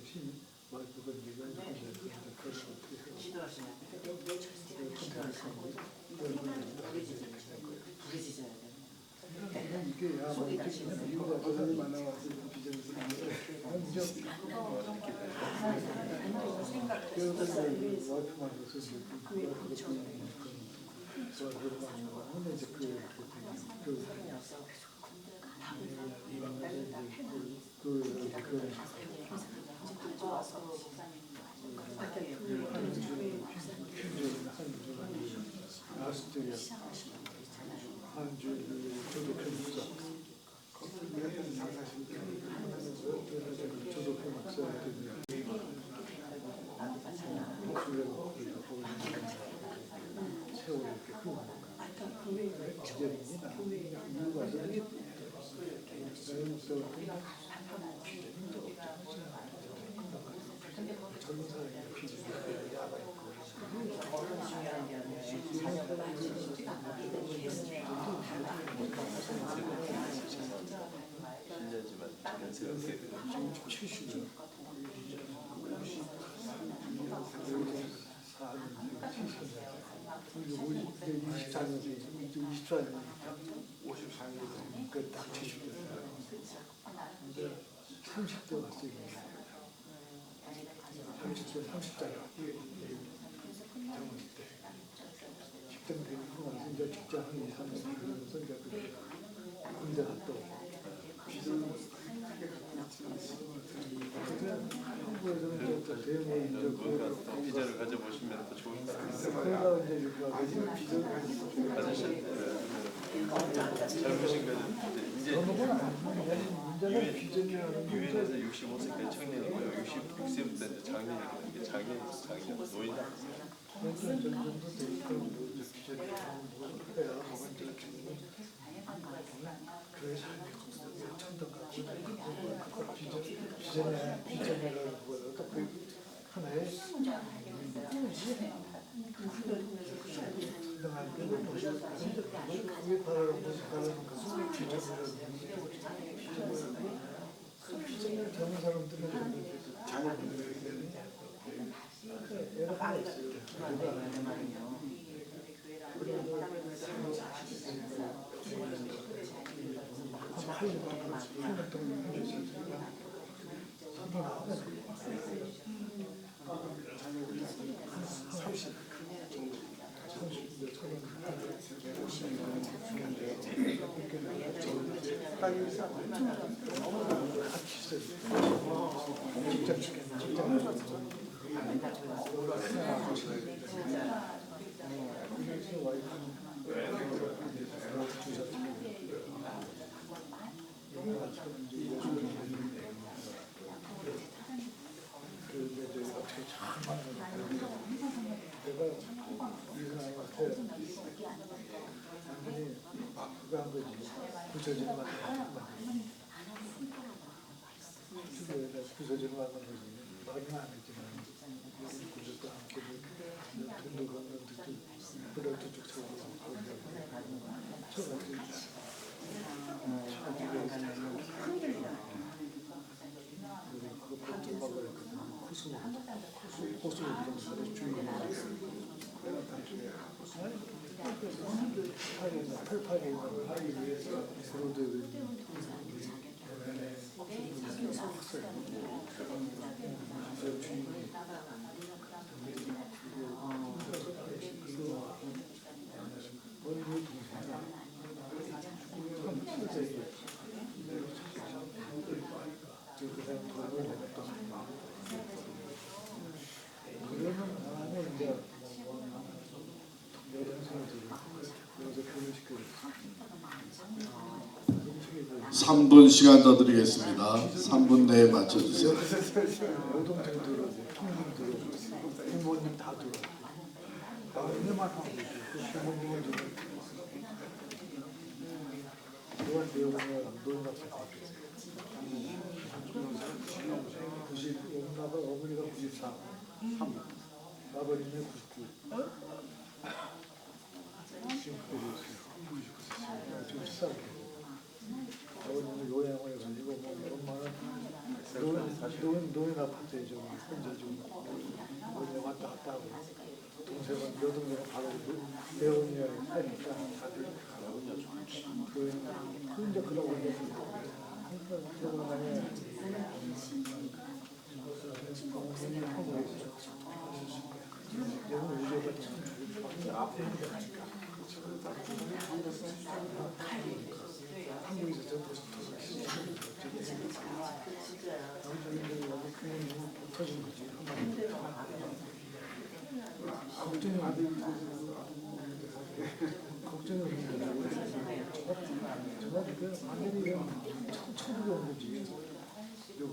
[SPEAKER 2] 신이 와이프가 내가
[SPEAKER 4] 기도하시면 부르짖어야 돼.
[SPEAKER 2] 이게 아마 이유가 버섯이 많아와서 비전이 먼저 와이프만 해서 이제 한주 저도 목사 저도 세월이 이렇게 흐르니까 기절입니다. 이유가 이게 젊은 사람이 비즈니스 야가 있고
[SPEAKER 4] 중요한 게 아니라 자녀가 이들이 예수님
[SPEAKER 5] 신자지만 연세가 어떻게 되나?
[SPEAKER 2] 지금 70년 24년이니까 54년이니까 딱 70년. 근데 30대 왔어요. 30대가 젊었을 때 직장 되고 나서 이제 직장 한 2, 3년 되면서 이제 군대 갔다 오고 한국에서는 이제 대모 이제
[SPEAKER 5] 비자를 가져보시면 더 좋을 것 같아요.
[SPEAKER 2] 그러다 이제 여기 와서 비전을
[SPEAKER 5] 젊으신 거는 이제
[SPEAKER 2] 문제는 비전이라는
[SPEAKER 5] 유엔에서 65세까지 청년이고요. 66세부터 이제 장년이거든요. 이게 장년, 노인.
[SPEAKER 2] 점점 더 되니까 비전이 해야 뭐가 이제 교회 사람이 천덕 갖고 비전이라는 거가 그 하나의 상당한 게 그게 바라는 것이 비전을 겪는 사람들은 자녀분들이 여러 가지 있어요. 직장 그래서 와이프는 주셨지. 어떻게 참 만났는데 내가 이 사람한테 그거 한 거지. 부서지를 만난 부서지를 만난 거지. 말은 안 했지만 그것도 함께 돈도 벌는 듯이 그럴도 쭉 쳐가지고 호수 팔팔이 하기 위해서 브로드
[SPEAKER 1] 삼 분 시간 더 드리겠습니다. 3분 내에 맞춰주세요.
[SPEAKER 2] 노동자 들어오고 통금 들어오고 부모님 다 들어오고 나만 하고 있고 부모님은 지금 노안 배우면 노인과 같이 90 엄마가 어머니가 94 아버님이 99 지금 비싸게 아버님은 요양을 가지고 엄마는 노인 아파트에 좀 혼자 좀 어디 왔다 갔다 하고 동생은 여동생은 바로 배우니에 사니까 다들 그 이제 그러고 이제 그러고 부모님이 한국에 있어요. 여기 우리가 참 앞에 있는 게 아닐까. 한국에서 전부 터진 거지. 걱정이 없는데 저는 그 완전히 천국에 온 거지. 여기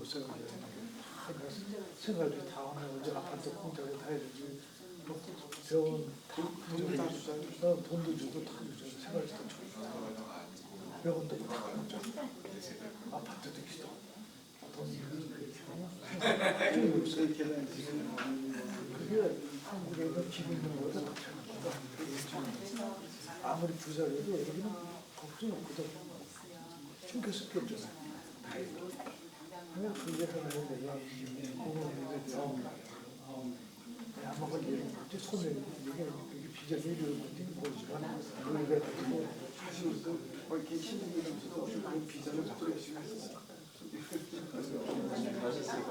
[SPEAKER 2] 생활비 다 하면 이제 아파트 공짜로 다 해야 되지. 병원 다 주잖아. 돈도 주고 다 주잖아. 생활비 다 줘. 병원도 다 공짜. 아파트도 기도. 그게 한국에는 집 있는 거보다 아무리 부자라도 여기는 걱정 없거든. 신경 쓸 게 없잖아. 그냥 그게 하나는 내가 공원에 대한 야먹을 일은 어째 손에 이게 비자 내려오는 건지 모르지만 우리가 가지고 사실 거의 계시는 분들도 그 비자를 갖고 계시고 있었어.
[SPEAKER 5] 하셨으니까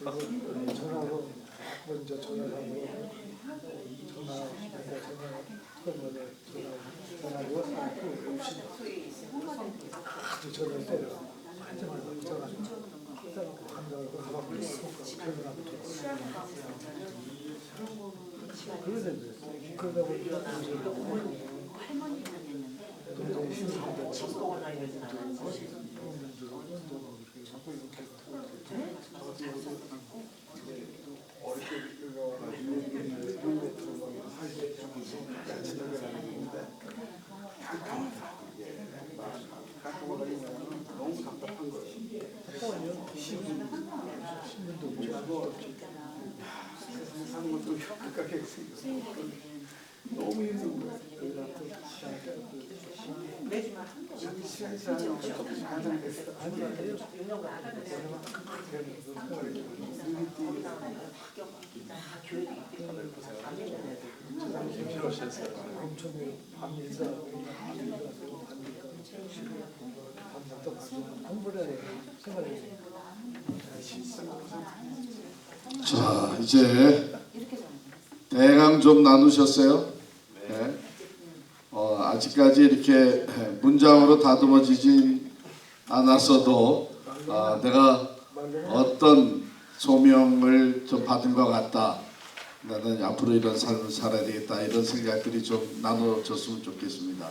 [SPEAKER 5] 오늘
[SPEAKER 2] 전화로 먼저 전화하고 전화로 아주 전화를 때려 한정을 전화 한정을 가방 그러다 보니까 동생이 힘들다
[SPEAKER 4] 쳤동을 나야 되잖아.
[SPEAKER 2] 너무 답답한 거예요. 신문도 못 하고 사는 것도 끝까지 생겼어. 너무 힘든 거예요. 그래서
[SPEAKER 4] 매주만 한 번.
[SPEAKER 2] 자기 시간이 조금씩 가장됐어. 아니에요.
[SPEAKER 5] 힘들으셨어요.
[SPEAKER 2] 엄청 밤 인사하고 공부를 해야 생활을 해요.
[SPEAKER 1] 자, 이제 대강 좀 나누셨어요? 네. 아직까지 이렇게 문장으로 다듬어지진 않았어도 내가 어떤 소명을 좀 받은 것 같다. 나는 앞으로 이런 삶을 살아야 되겠다. 이런 생각들이 좀 나눠졌으면 좋겠습니다.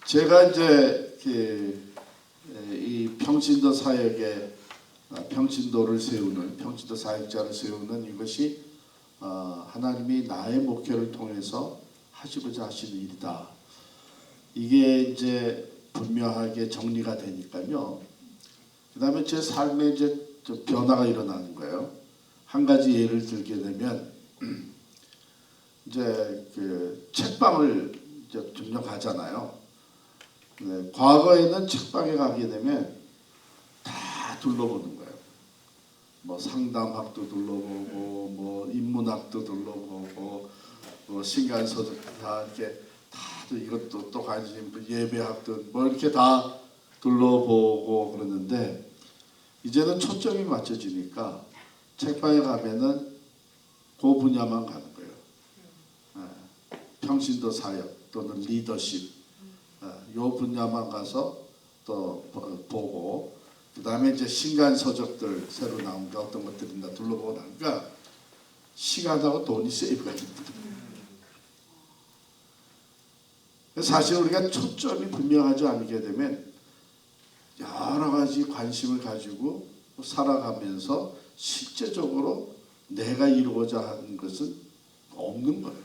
[SPEAKER 1] 제가 이제 이 평신도 사역에 평신도를 세우는 평신도 사역자를 세우는 이것이 하나님이 나의 목회를 통해서 하시고자 하시는 일이다. 이게 이제 분명하게 정리가 되니까요. 그다음에 제 삶에 이제 좀 변화가 일어나는 거예요. 한 가지 예를 들게 되면 이제 그 책방을 이제 종종 가잖아요. 네, 과거에는 책방에 가게 되면 다 둘러보는 거예요. 뭐 상담학도 둘러보고, 뭐 인문학도 둘러보고, 뭐 신간서도 다 이렇게 다들 이것도 또 관심, 예배학도 뭐 이렇게 다 둘러보고 그러는데 이제는 초점이 맞춰지니까 책방에 가면은 그 분야만 가는 거예요. 평신도 사역 또는 리더십, 요 분야만 가서 또 보고. 그 다음에 이제 신간 서적들 새로 나온 게 어떤 것들인가 둘러보고 나니까 시간하고 돈이 세이브가 됩니다. 사실 우리가 초점이 분명하지 않게 되면 여러 가지 관심을 가지고 살아가면서 실제적으로 내가 이루고자 하는 것은 없는 거예요.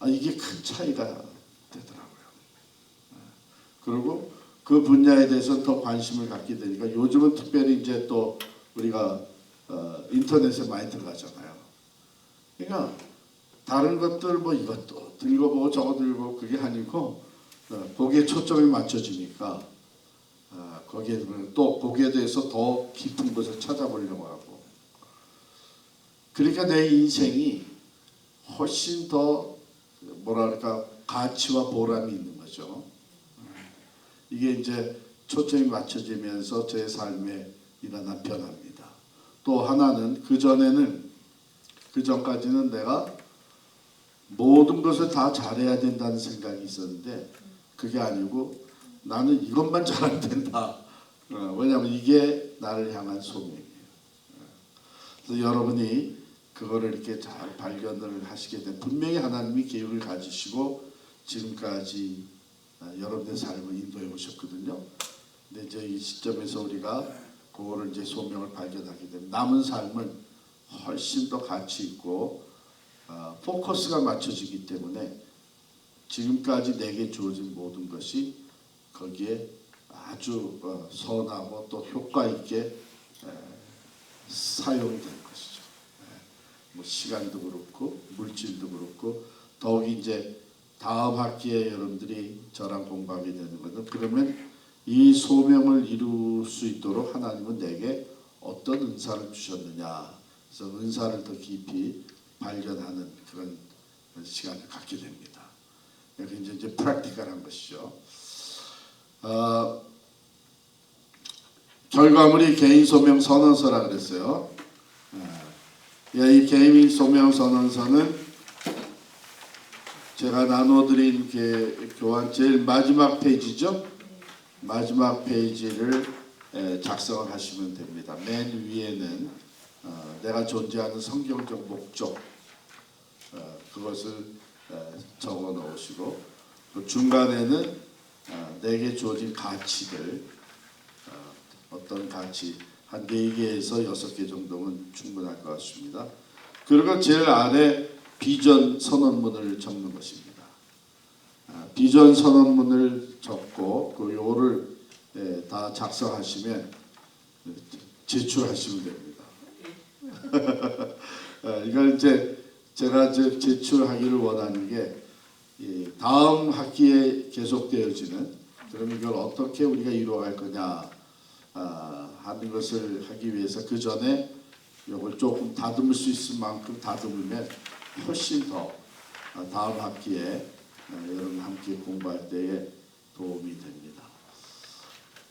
[SPEAKER 1] 이게 큰 차이가 되더라고요. 그리고 그 분야에 대해서 더 관심을 갖게 되니까 요즘은 특별히 이제 또 우리가 인터넷에 많이 들어가잖아요. 그러니까 다른 것들 뭐 이것도 읽어보고 저것도 읽어보고 그게 아니고 거기에 초점이 맞춰지니까 거기에 대해서 더 깊은 것을 찾아보려고 하고, 그러니까 내 인생이 훨씬 더 뭐랄까 가치와 보람이 있는 거죠. 이게 이제 초점이 맞춰지면서 제 삶에 일어난 변화입니다. 또 하나는 그 전까지는 내가 모든 것을 다 잘해야 된다는 생각이 있었는데 그게 아니고 나는 이것만 잘하면 된다. 왜냐하면 이게 나를 향한 소명이에요. 그래서 여러분이 그거를 이렇게 잘 발견을 하시게 된, 분명히 하나님이 계획을 가지시고 지금까지 여러분의 삶을 인도해 오셨거든요. 근데 이제 이 시점에서 우리가 그거를 이제 소명을 발견하게 되면 남은 삶은 훨씬 더 가치 있고 포커스가 맞춰지기 때문에 지금까지 내게 주어진 모든 것이 거기에 아주 선하고 또 효과 있게 사용이 되는 것이죠. 뭐 시간도 그렇고 물질도 그렇고, 더욱이 이제 다음 학기에 여러분들이 저랑 공부하게 되는 것은, 그러면 이 소명을 이룰 수 있도록 하나님은 내게 어떤 은사를 주셨느냐, 그래서 은사를 더 깊이 발견하는 그런 시간을 갖게 됩니다. 이게 이제 프랙티컬한 것이죠. 결과물이 개인 소명 선언서라 그랬어요. 이 개인 소명 선언서는 제가 나눠드린 교환 제일 마지막 페이지죠. 마지막 페이지를 작성을 하시면 됩니다. 맨 위에는 내가 존재하는 성경적 목적, 그것을 적어 놓으시고, 그 중간에는 내게 주어진 가치들, 어떤 가치 한 4개에서 6개 정도면 충분할 것 같습니다. 그리고 제일 아래 비전 선언문을 적는 것입니다. 비전 선언문을 적고 그 요를 다 작성하시면 제출하시면 됩니다. 이걸 이제 제가 제출하기를 원하는 게 다음 학기에 계속되어지는 그럼 이걸 어떻게 우리가 이루어갈 거냐 하는 것을 하기 위해서 그 전에 이걸 조금 다듬을 수 있을 만큼 다듬으면 훨씬 더 다음 학기에 여러분 함께 공부할 때에 도움이 됩니다.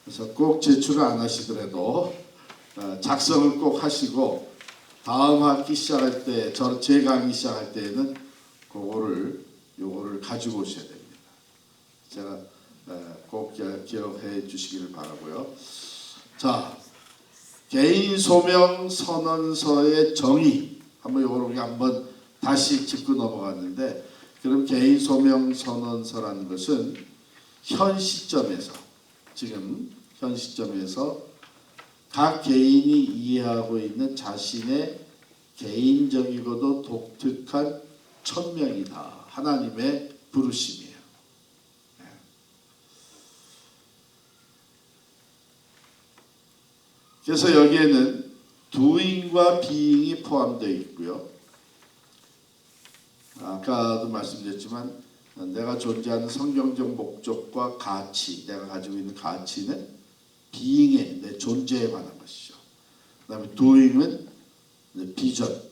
[SPEAKER 1] 그래서 꼭 제출을 안 하시더라도 작성을 꼭 하시고 다음 학기 시작할 때, 제 강의 시작할 때에는 요거를 가지고 오셔야 됩니다. 제가 꼭 기억해 주시기를 바라고요. 자, 개인 소명 선언서의 정의 요거를 한번 다시 짚고 넘어갔는데, 그럼 개인 소명 선언서라는 것은 현 시점에서 각 개인이 이해하고 있는 자신의 개인적이고도 독특한 천명이다. 하나님의 부르심이에요. 그래서 여기에는 doing과 being이 포함되어 있고요. 아까도 말씀드렸지만 내가 존재하는 성경적 목적과 가치, 내가 가지고 있는 가치는 being에, 내 존재에 관한 것이죠. 그 다음에 doing은 비전,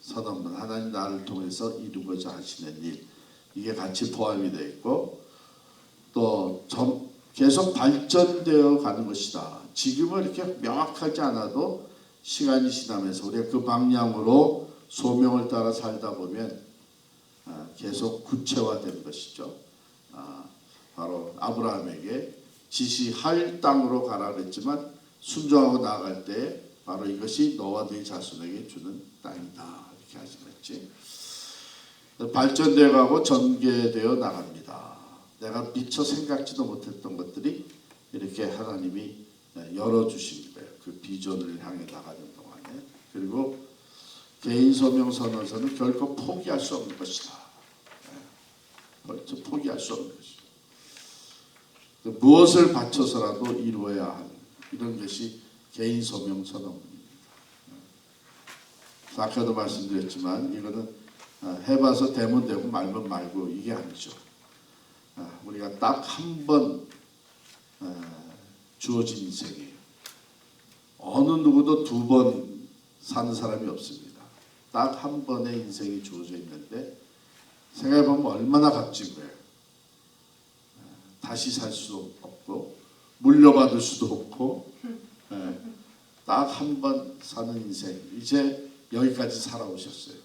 [SPEAKER 1] 선언문, 하나님 나를 통해서 이루고자 하시는 일, 이게 같이 포함이 되어 있고, 또 계속 발전되어 가는 것이다. 지금은 이렇게 명확하지 않아도 시간이 지나면서 우리가 그 방향으로 소명을 따라 살다 보면 계속 구체화된 것이죠. 바로 아브라함에게 지시할 땅으로 가라 그랬지만 순종하고 나아갈 때 바로 이것이 너와 네 자손에게 주는 땅이다 이렇게 하시겠지. 발전되어 가고 전개되어 나갑니다. 내가 미처 생각지도 못했던 것들이 이렇게 하나님이 열어주신 거예요. 그 비전을 향해 나가는 동안에. 그리고 개인 소명 선언서는 결코 포기할 수 없는 것이다. 포기할 수 없는 것이다. 무엇을 바쳐서라도 이루어야 하는 이런 것이 개인 소명 선언문입니다. 아까도 말씀드렸지만 이거는 해봐서 되면 되고 말면 말고 이게 아니죠. 우리가 딱 한 번 주어진 인생이에요. 어느 누구도 두 번 사는 사람이 없습니다. 딱 한 번의 인생이 주어져 있는데 생각해보면 얼마나 값진 거예요. 다시 살 수도 없고 물려받을 수도 없고 딱 한 번 사는 인생, 이제 여기까지 살아오셨어요.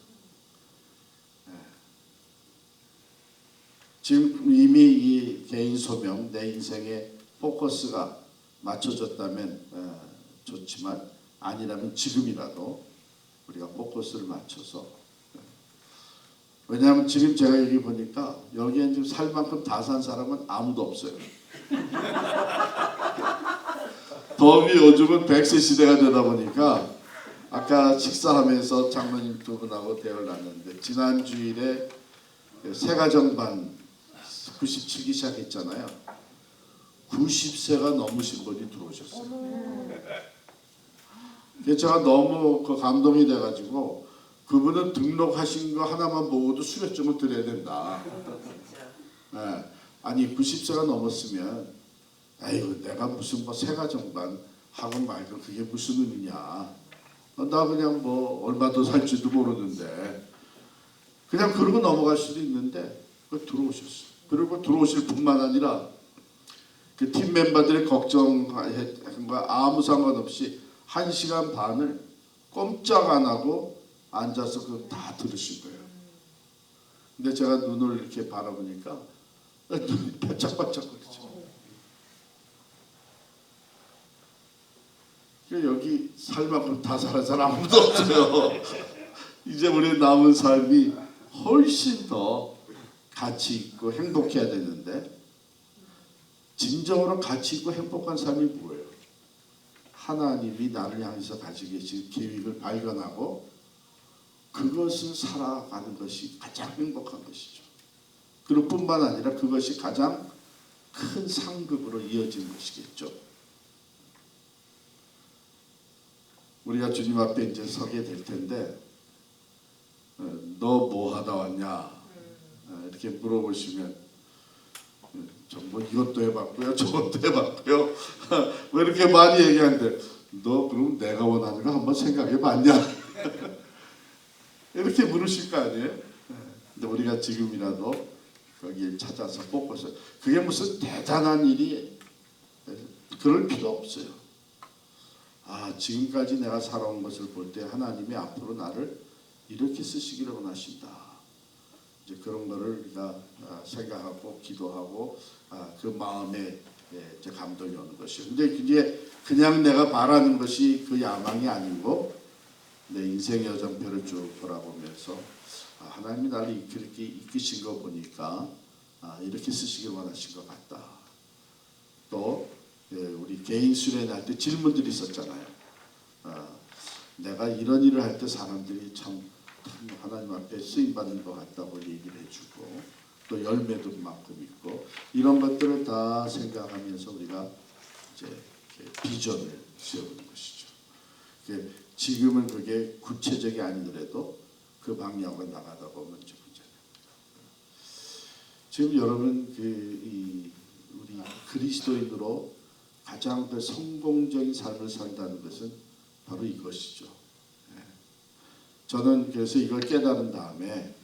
[SPEAKER 1] 지금 이미 이 개인 소명, 내 인생의 포커스가 맞춰졌다면 좋지만 아니라면 지금이라도 우리가 포커스를 맞춰서, 왜냐하면 지금 제가 여기 보니까 여기에 지금 살 만큼 다 산 사람은 아무도 없어요. 더욱이 요즘은 100세 시대가 되다 보니까 아까 식사하면서 장로님 두 분하고 대화를 나눴는데 지난 주일에 새가정반 97기 시작했잖아요. 90세가 넘으신 분이 들어오셨어요. 제가 너무 감동이 돼가지고 그분은 등록하신 거 하나만 보고도 수료증을 드려야 된다. 아니 90세가 넘었으면 아이고 내가 무슨 새가정반 하고 말고 그게 무슨 의미냐. 나 그냥 얼마 더 살지도 모르는데 그냥 그러고 넘어갈 수도 있는데 들어오셨어요. 그리고 들어오실 뿐만 아니라 그 팀 멤버들의 걱정한 거 아무 상관없이 1시간 반을 꼼짝 안 하고 앉아서 그거 다 들으신 거예요. 근데 제가 눈을 이렇게 바라보니까 눈이 반짝반짝거리죠. 여기 살 만큼 다 살아서 사람 아무도 없어요. 이제 우리 남은 삶이 훨씬 더 가치 있고 행복해야 되는데 진정으로 가치 있고 행복한 삶이 뭐예요? 하나님이 나를 향해서 가지고 계신 계획을 발견하고 그것을 살아가는 것이 가장 행복한 것이죠. 그럴 뿐만 아니라 그것이 가장 큰 상급으로 이어지는 것이겠죠. 우리가 주님 앞에 이제 서게 될 텐데 너 뭐 하다 왔냐 이렇게 물어보시면 뭐 이것도 해봤고요, 저것도 해봤고요. 뭐 이렇게 많이 얘기하는데 너 그럼 내가 원하는 거 한번 생각해봤냐? 이렇게 물으실 거 아니에요? 근데 우리가 지금이라도 거기에 찾아서 뽑고서 그게 무슨 대단한 일이 그럴 필요 없어요. 지금까지 내가 살아온 것을 볼 때 하나님이 앞으로 나를 이렇게 쓰시기를 원하신다. 이제 그런 거를 우리가 생각하고 기도하고 그 마음에 이제 감동이 오는 것이요. 근데 그게 그냥 내가 바라는 것이 그 야망이 아니고 내 인생의 여정표를 쭉 돌아보면서 하나님이 나를 그렇게 이끄신 거 보니까 이렇게 쓰시길 원하신 것 같다. 또 우리 개인 수련할 때 질문들이 있었잖아요. 내가 이런 일을 할 때 사람들이 참 하나님 앞에 쓰임 받는 것 같다고 얘기를 해주고 또 열매도 그만큼 있고 이런 것들을 다 생각하면서 우리가 이제 비전을 세우는 것이죠. 지금은 그게 구체적이 아니더라도 그 방향으로 나가다 보면 이제 문제는 지금 여러분 우리 그리스도인으로 가장 그 성공적인 삶을 산다는 것은 바로 이것이죠. 저는 그래서 이걸 깨달은 다음에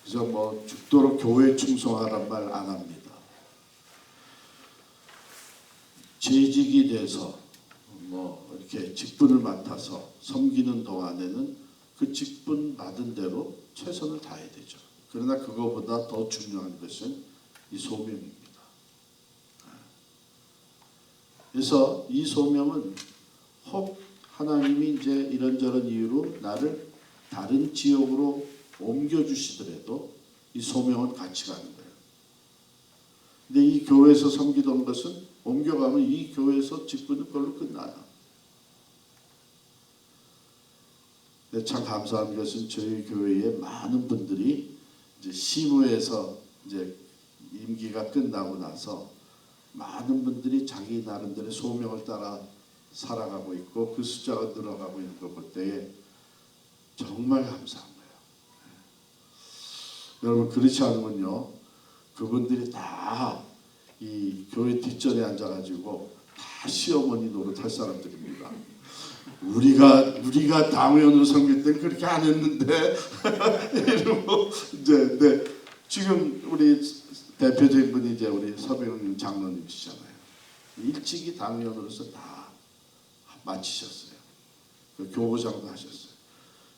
[SPEAKER 1] 그래서 뭐 죽도록 교회 충성하란 말 안 합니다. 재직이 돼서 뭐 이렇게 직분을 맡아서 섬기는 동안에는 그 직분 받은 대로 최선을 다해야 되죠. 그러나 그거보다 더 중요한 것은 이 소명입니다. 그래서 이 소명은 혹 하나님이 이제 이런저런 이유로 나를 다른 지역으로 옮겨주시더라도 이 소명은 같이 가는 거예요. 근데 이 교회에서 섬기던 것은 옮겨가면 이 교회에서 직분은 그걸로 끝나요. 근데 참 감사한 것은 저희 교회에 많은 분들이 이제 시무에서 이제 임기가 끝나고 나서 많은 분들이 자기 나름대로의 소명을 따라 살아가고 있고 그 숫자가 늘어가고 있는 걸 볼 때에 정말 감사한 거예요. 여러분 그렇지 않으면요 그분들이 다 이 교회 뒷전에 앉아가지고 다 시어머니 노릇할 사람들입니다. 우리가 당회원으로 섬길 때 그렇게 안 했는데 이러고 이제 네, 지금 우리 대표적인 분이 이제 우리 서병훈 장로님이시잖아요. 일찍이 당회원으로서 다 마치셨어요. 그 교부장도 하셨어요.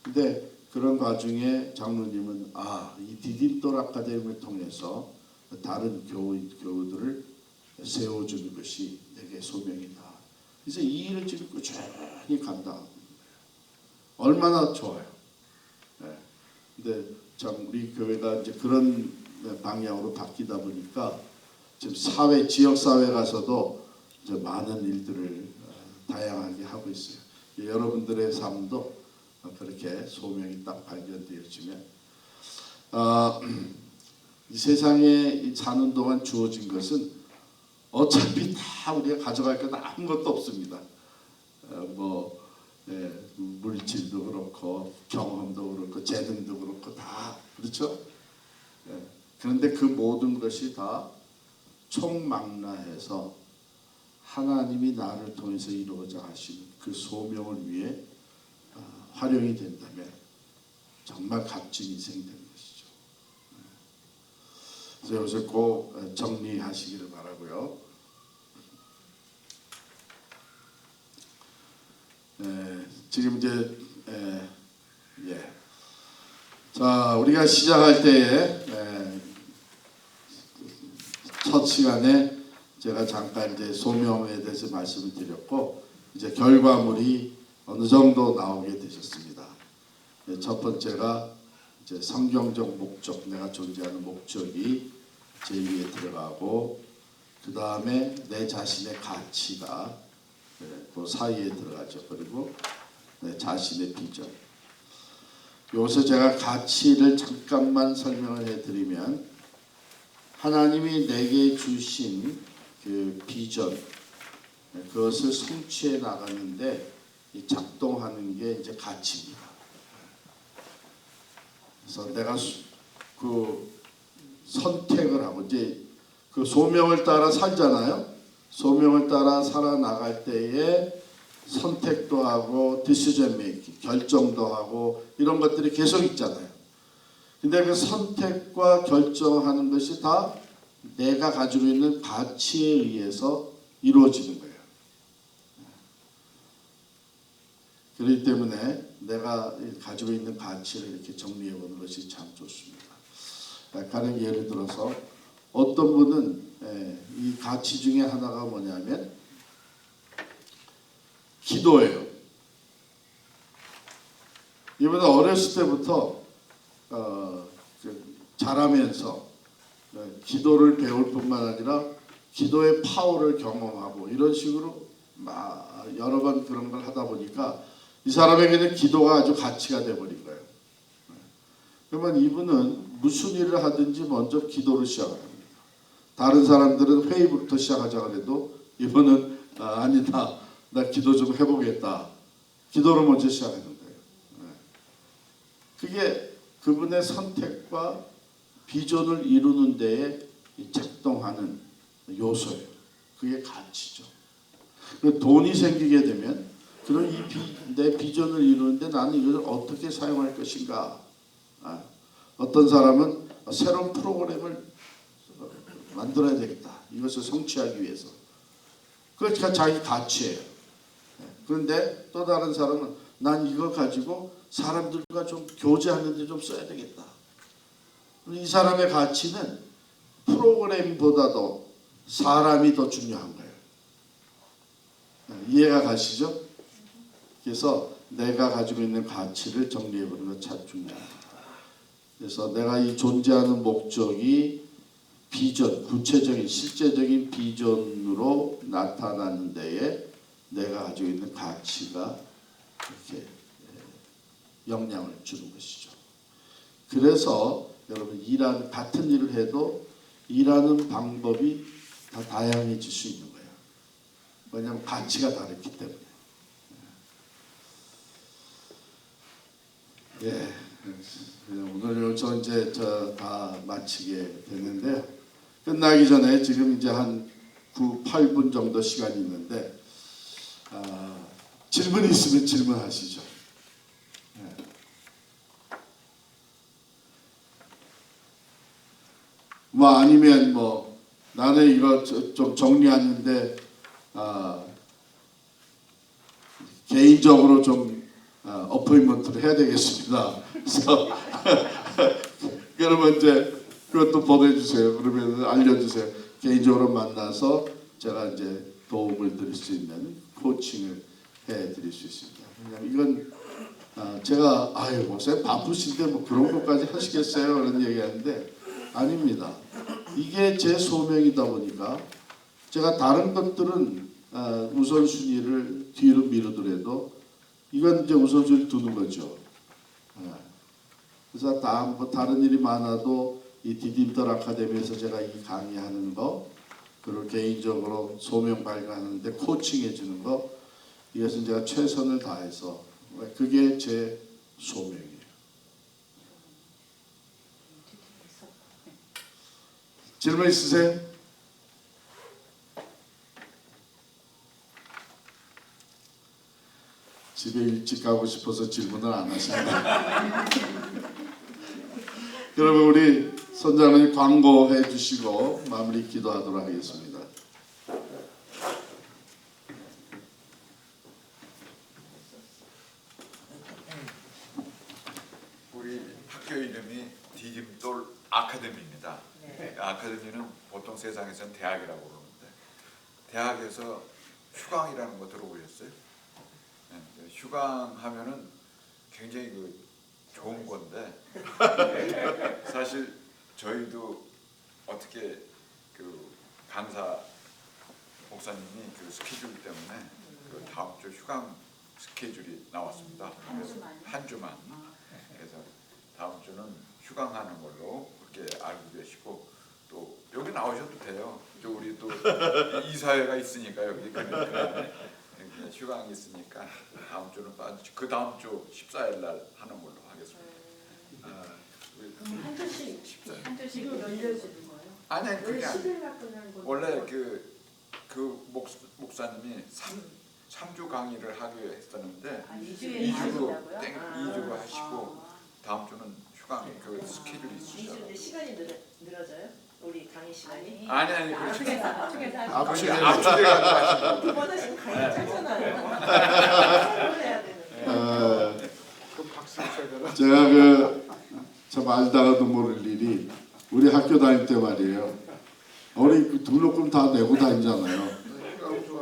[SPEAKER 1] 근데 그런 와중에 장로님은 이 디딤돌 아카데미를 통해서 다른 교우들을 세워주는 것이 내게 소명이다. 그래서 이 일을 지금 꾸준히 감당하고 있는 거예요. 얼마나 좋아요. 네. 근데 참 우리 교회가 이제 그런 방향으로 바뀌다 보니까 지금 지역 사회 가서도 이제 많은 일들을 다양하게 하고 있어요. 여러분들의 삶도 그렇게 소명이 딱 발견되어지면 이 세상에 사는 동안 주어진 것은 어차피 다 우리가 가져갈 건 아무것도 없습니다. 물질도 그렇고 경험도 그렇고 재능도 그렇고 다 그렇죠. 그런데 그 모든 것이 다 총망라해서 하나님이 나를 통해서 이루고자 하시는 그 소명을 위해 활용이 된다면 정말 값진 인생이 되는 것이죠. 그래서 여기서 꼭 정리하시기를 바라고요. 지금 이제 자 우리가 시작할 때에 첫 시간에 제가 잠깐 이제 소명에 대해서 말씀을 드렸고 이제 결과물이 어느 정도 나오게 되셨습니다. 첫 번째가 이제 성경적 목적, 내가 존재하는 목적이 제 위에 들어가고 그 다음에 내 자신의 가치가 그 사이에 들어가죠. 그리고 내 자신의 비전. 여기서 제가 가치를 잠깐만 설명을 해드리면 하나님이 내게 주신 그 비전 그것을 성취해 나가는데 작동하는 게 이제 가치입니다. 그래서 내가 그 선택을 하고 이제 그 소명을 따라 살잖아요. 소명을 따라 살아나갈 때에 선택도 하고 디시전 메이킹, 결정도 하고 이런 것들이 계속 있잖아요. 근데 그 선택과 결정하는 것이 다 내가 가지고 있는 가치에 의해서 이루어지는 거예요. 그렇기 때문에 내가 가지고 있는 가치를 이렇게 정리해 보는 것이 참 좋습니다. 가령 예를 들어서 어떤 분은 이 가치 중에 하나가 뭐냐면 기도예요. 이분은 어렸을 때부터 자라면서 기도를 배울 뿐만 아니라 기도의 파워를 경험하고 이런 식으로 여러 번 그런 걸 하다 보니까 이 사람에게는 기도가 아주 가치가 돼버린 거예요. 그러면 이분은 무슨 일을 하든지 먼저 기도를 시작합니다. 다른 사람들은 회의부터 시작하자 그래도 이분은 아니다. 나 기도 좀 해보겠다. 기도를 먼저 시작하는 거예요. 그게 그분의 선택과 비전을 이루는 데에 작동하는 요소예요. 그게 가치죠. 돈이 생기게 되면 그럼 내 비전을 이루는데 나는 이것을 어떻게 사용할 것인가. 어떤 사람은 새로운 프로그램을 만들어야 되겠다. 이것을 성취하기 위해서. 그게 자기 가치예요. 그런데 또 다른 사람은 난 이거 가지고 사람들과 좀 교제하는데 좀 써야 되겠다. 이 사람의 가치는 프로그램보다도 사람이 더 중요한 거예요. 이해가 가시죠? 그래서 내가 가지고 있는 가치를 정리해보는 건 참 중요합니다. 그래서 내가 이 존재하는 목적이 비전, 구체적인 실제적인 비전으로 나타나는 데에 내가 가지고 있는 가치가 이렇게 영향을 주는 것이죠. 그래서 여러분 같은 일을 해도 일하는 방법이 다 다양해질 수 있는 거예요. 왜냐하면 가치가 다르기 때문에. 예, 오늘 저 이제 다 마치게 됐는데요. 끝나기 전에 지금 이제 한 8분 정도 시간이 있는데 질문 있으면 질문하시죠. 예. 아니면 나는 이거 좀 정리하는데 개인적으로 좀 어포인먼트를 해야 되겠습니다. 그래서 그러면 이제 그것도 보내주세요. 그러면 알려주세요. 개인적으로 만나서 제가 이제 도움을 드릴 수 있는 코칭을 해드릴 수 있습니다. 이건 제가 목사님 바쁘신데 그런 것까지 하시겠어요? 그런 얘기하는데 아닙니다. 이게 제 소명이다 보니까 제가 다른 것들은 우선순위를 뒤로 미루더라도 이건 이제 우선순위 두는 거죠. 그래서 다른 일이 많아도 이 디딤돌 아카데미에서 제가 이 강의하는 거, 그리고 개인적으로 소명 발견하는데 코칭해 주는 거, 이것은 제가 최선을 다해서 그게 제 소명이에요. 질문 있으세요? 집에 일찍 가고 싶어서 질문을 안 하십니다. 그러면 우리 선장님 광고해 주시고 마무리 기도하도록 하겠습니다.
[SPEAKER 6] 우리 학교 이름이 디딤돌 아카데미입니다. 아카데미는 보통 세상에서는 대학이라고 그러는데 대학에서 휴강이라는 거 들어보셨어요? 휴강하면은 굉장히 좋은 건데 사실 저희도 어떻게 강사 목사님이 스케줄 때문에 다음 주 휴강 스케줄이 나왔습니다. 그래서 한 주만. 그래서 다음 주는 휴강하는 걸로 그렇게 알고 계시고 또 여기 나오셔도 돼요. 우리 또 이사회가 있으니까 여기 휴강이 있으니까 다음 주는 빠지고 그 다음 주 14일 날 하는 걸로 하겠습니다.
[SPEAKER 3] 한 절씩 열려주는 거예요?
[SPEAKER 6] 아니
[SPEAKER 3] 원래
[SPEAKER 6] 그게 아니.
[SPEAKER 3] 10일 갖고는 거
[SPEAKER 6] 원래 그 목사님이 3주 강의를 하기로 했었는데
[SPEAKER 3] 2주에
[SPEAKER 6] 2주로 땡 2주로 하시고 다음 주는 휴강 그 스케줄이 있으셔서.
[SPEAKER 4] 이제 시간이 늘어져요? 우리 강의 시간이?
[SPEAKER 6] 아니 그렇죠.
[SPEAKER 3] 앞쪽에서
[SPEAKER 6] 앞쪽에 가서 하시고.
[SPEAKER 4] 두 번 하시면 강의 짧잖아요. 해야 되는데.
[SPEAKER 2] 그 박수 쳐야 되나?
[SPEAKER 1] 제가 참 알다가도 모를 일이 우리 학교 다닐 때 말이에요. 우리 그 등록금 다 내고 다니잖아요.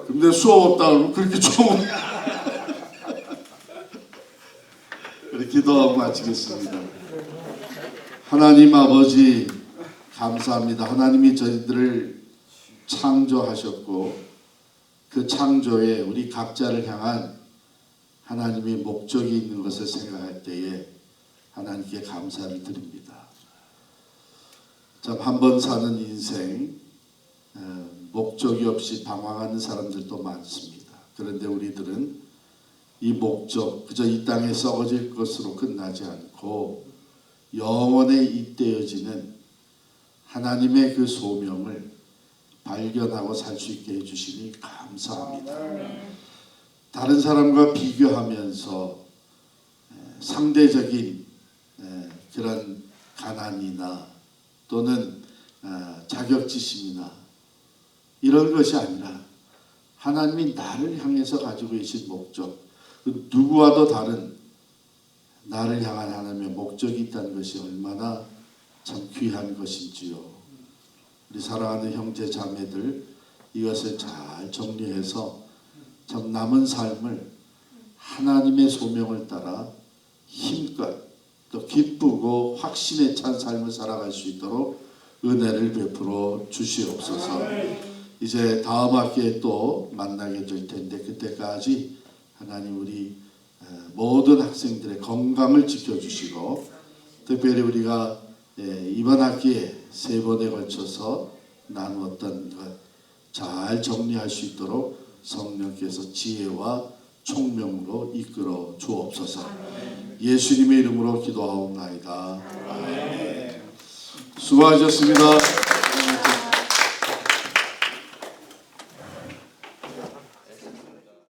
[SPEAKER 1] 근데 수업 없다 그러면 그렇게 좋은 그렇게 기도하고 마치겠습니다. 하나님 아버지 감사합니다. 하나님이 저희들을 창조하셨고 그 창조에 우리 각자를 향한 하나님의 목적이 있는 것을 생각할 때에 하나님께 감사를 드립니다. 참 한 번 사는 인생 목적이 없이 방황하는 사람들도 많습니다. 그런데 우리들은 이 목적 그저 이 땅에 썩어질 것으로 끝나지 않고 영원에 잇대어지는 하나님의 그 소명을 발견하고 살 수 있게 해주시니 감사합니다. 다른 사람과 비교하면서 상대적인 그런 가난이나 또는 자격지심이나 이런 것이 아니라 하나님이 나를 향해서 가지고 계신 목적, 그 누구와도 다른 나를 향한 하나님의 목적이 있다는 것이 얼마나 참 귀한 것인지요. 우리 사랑하는 형제 자매들 이것을 잘 정리해서 참 남은 삶을 하나님의 소명을 따라 힘껏 또 기쁘고 확신에 찬 삶을 살아갈 수 있도록 은혜를 베풀어 주시옵소서. 이제 다음 학기에 또 만나게 될 텐데 그때까지 하나님 우리 모든 학생들의 건강을 지켜주시고 특별히 우리가 이번 학기에 3번에 걸쳐서 나누었던 것 잘 정리할 수 있도록 성령께서 지혜와 총명으로 이끌어 주옵소서. 예수님의 이름으로 기도하옵나이다. 아멘. 수고하셨습니다.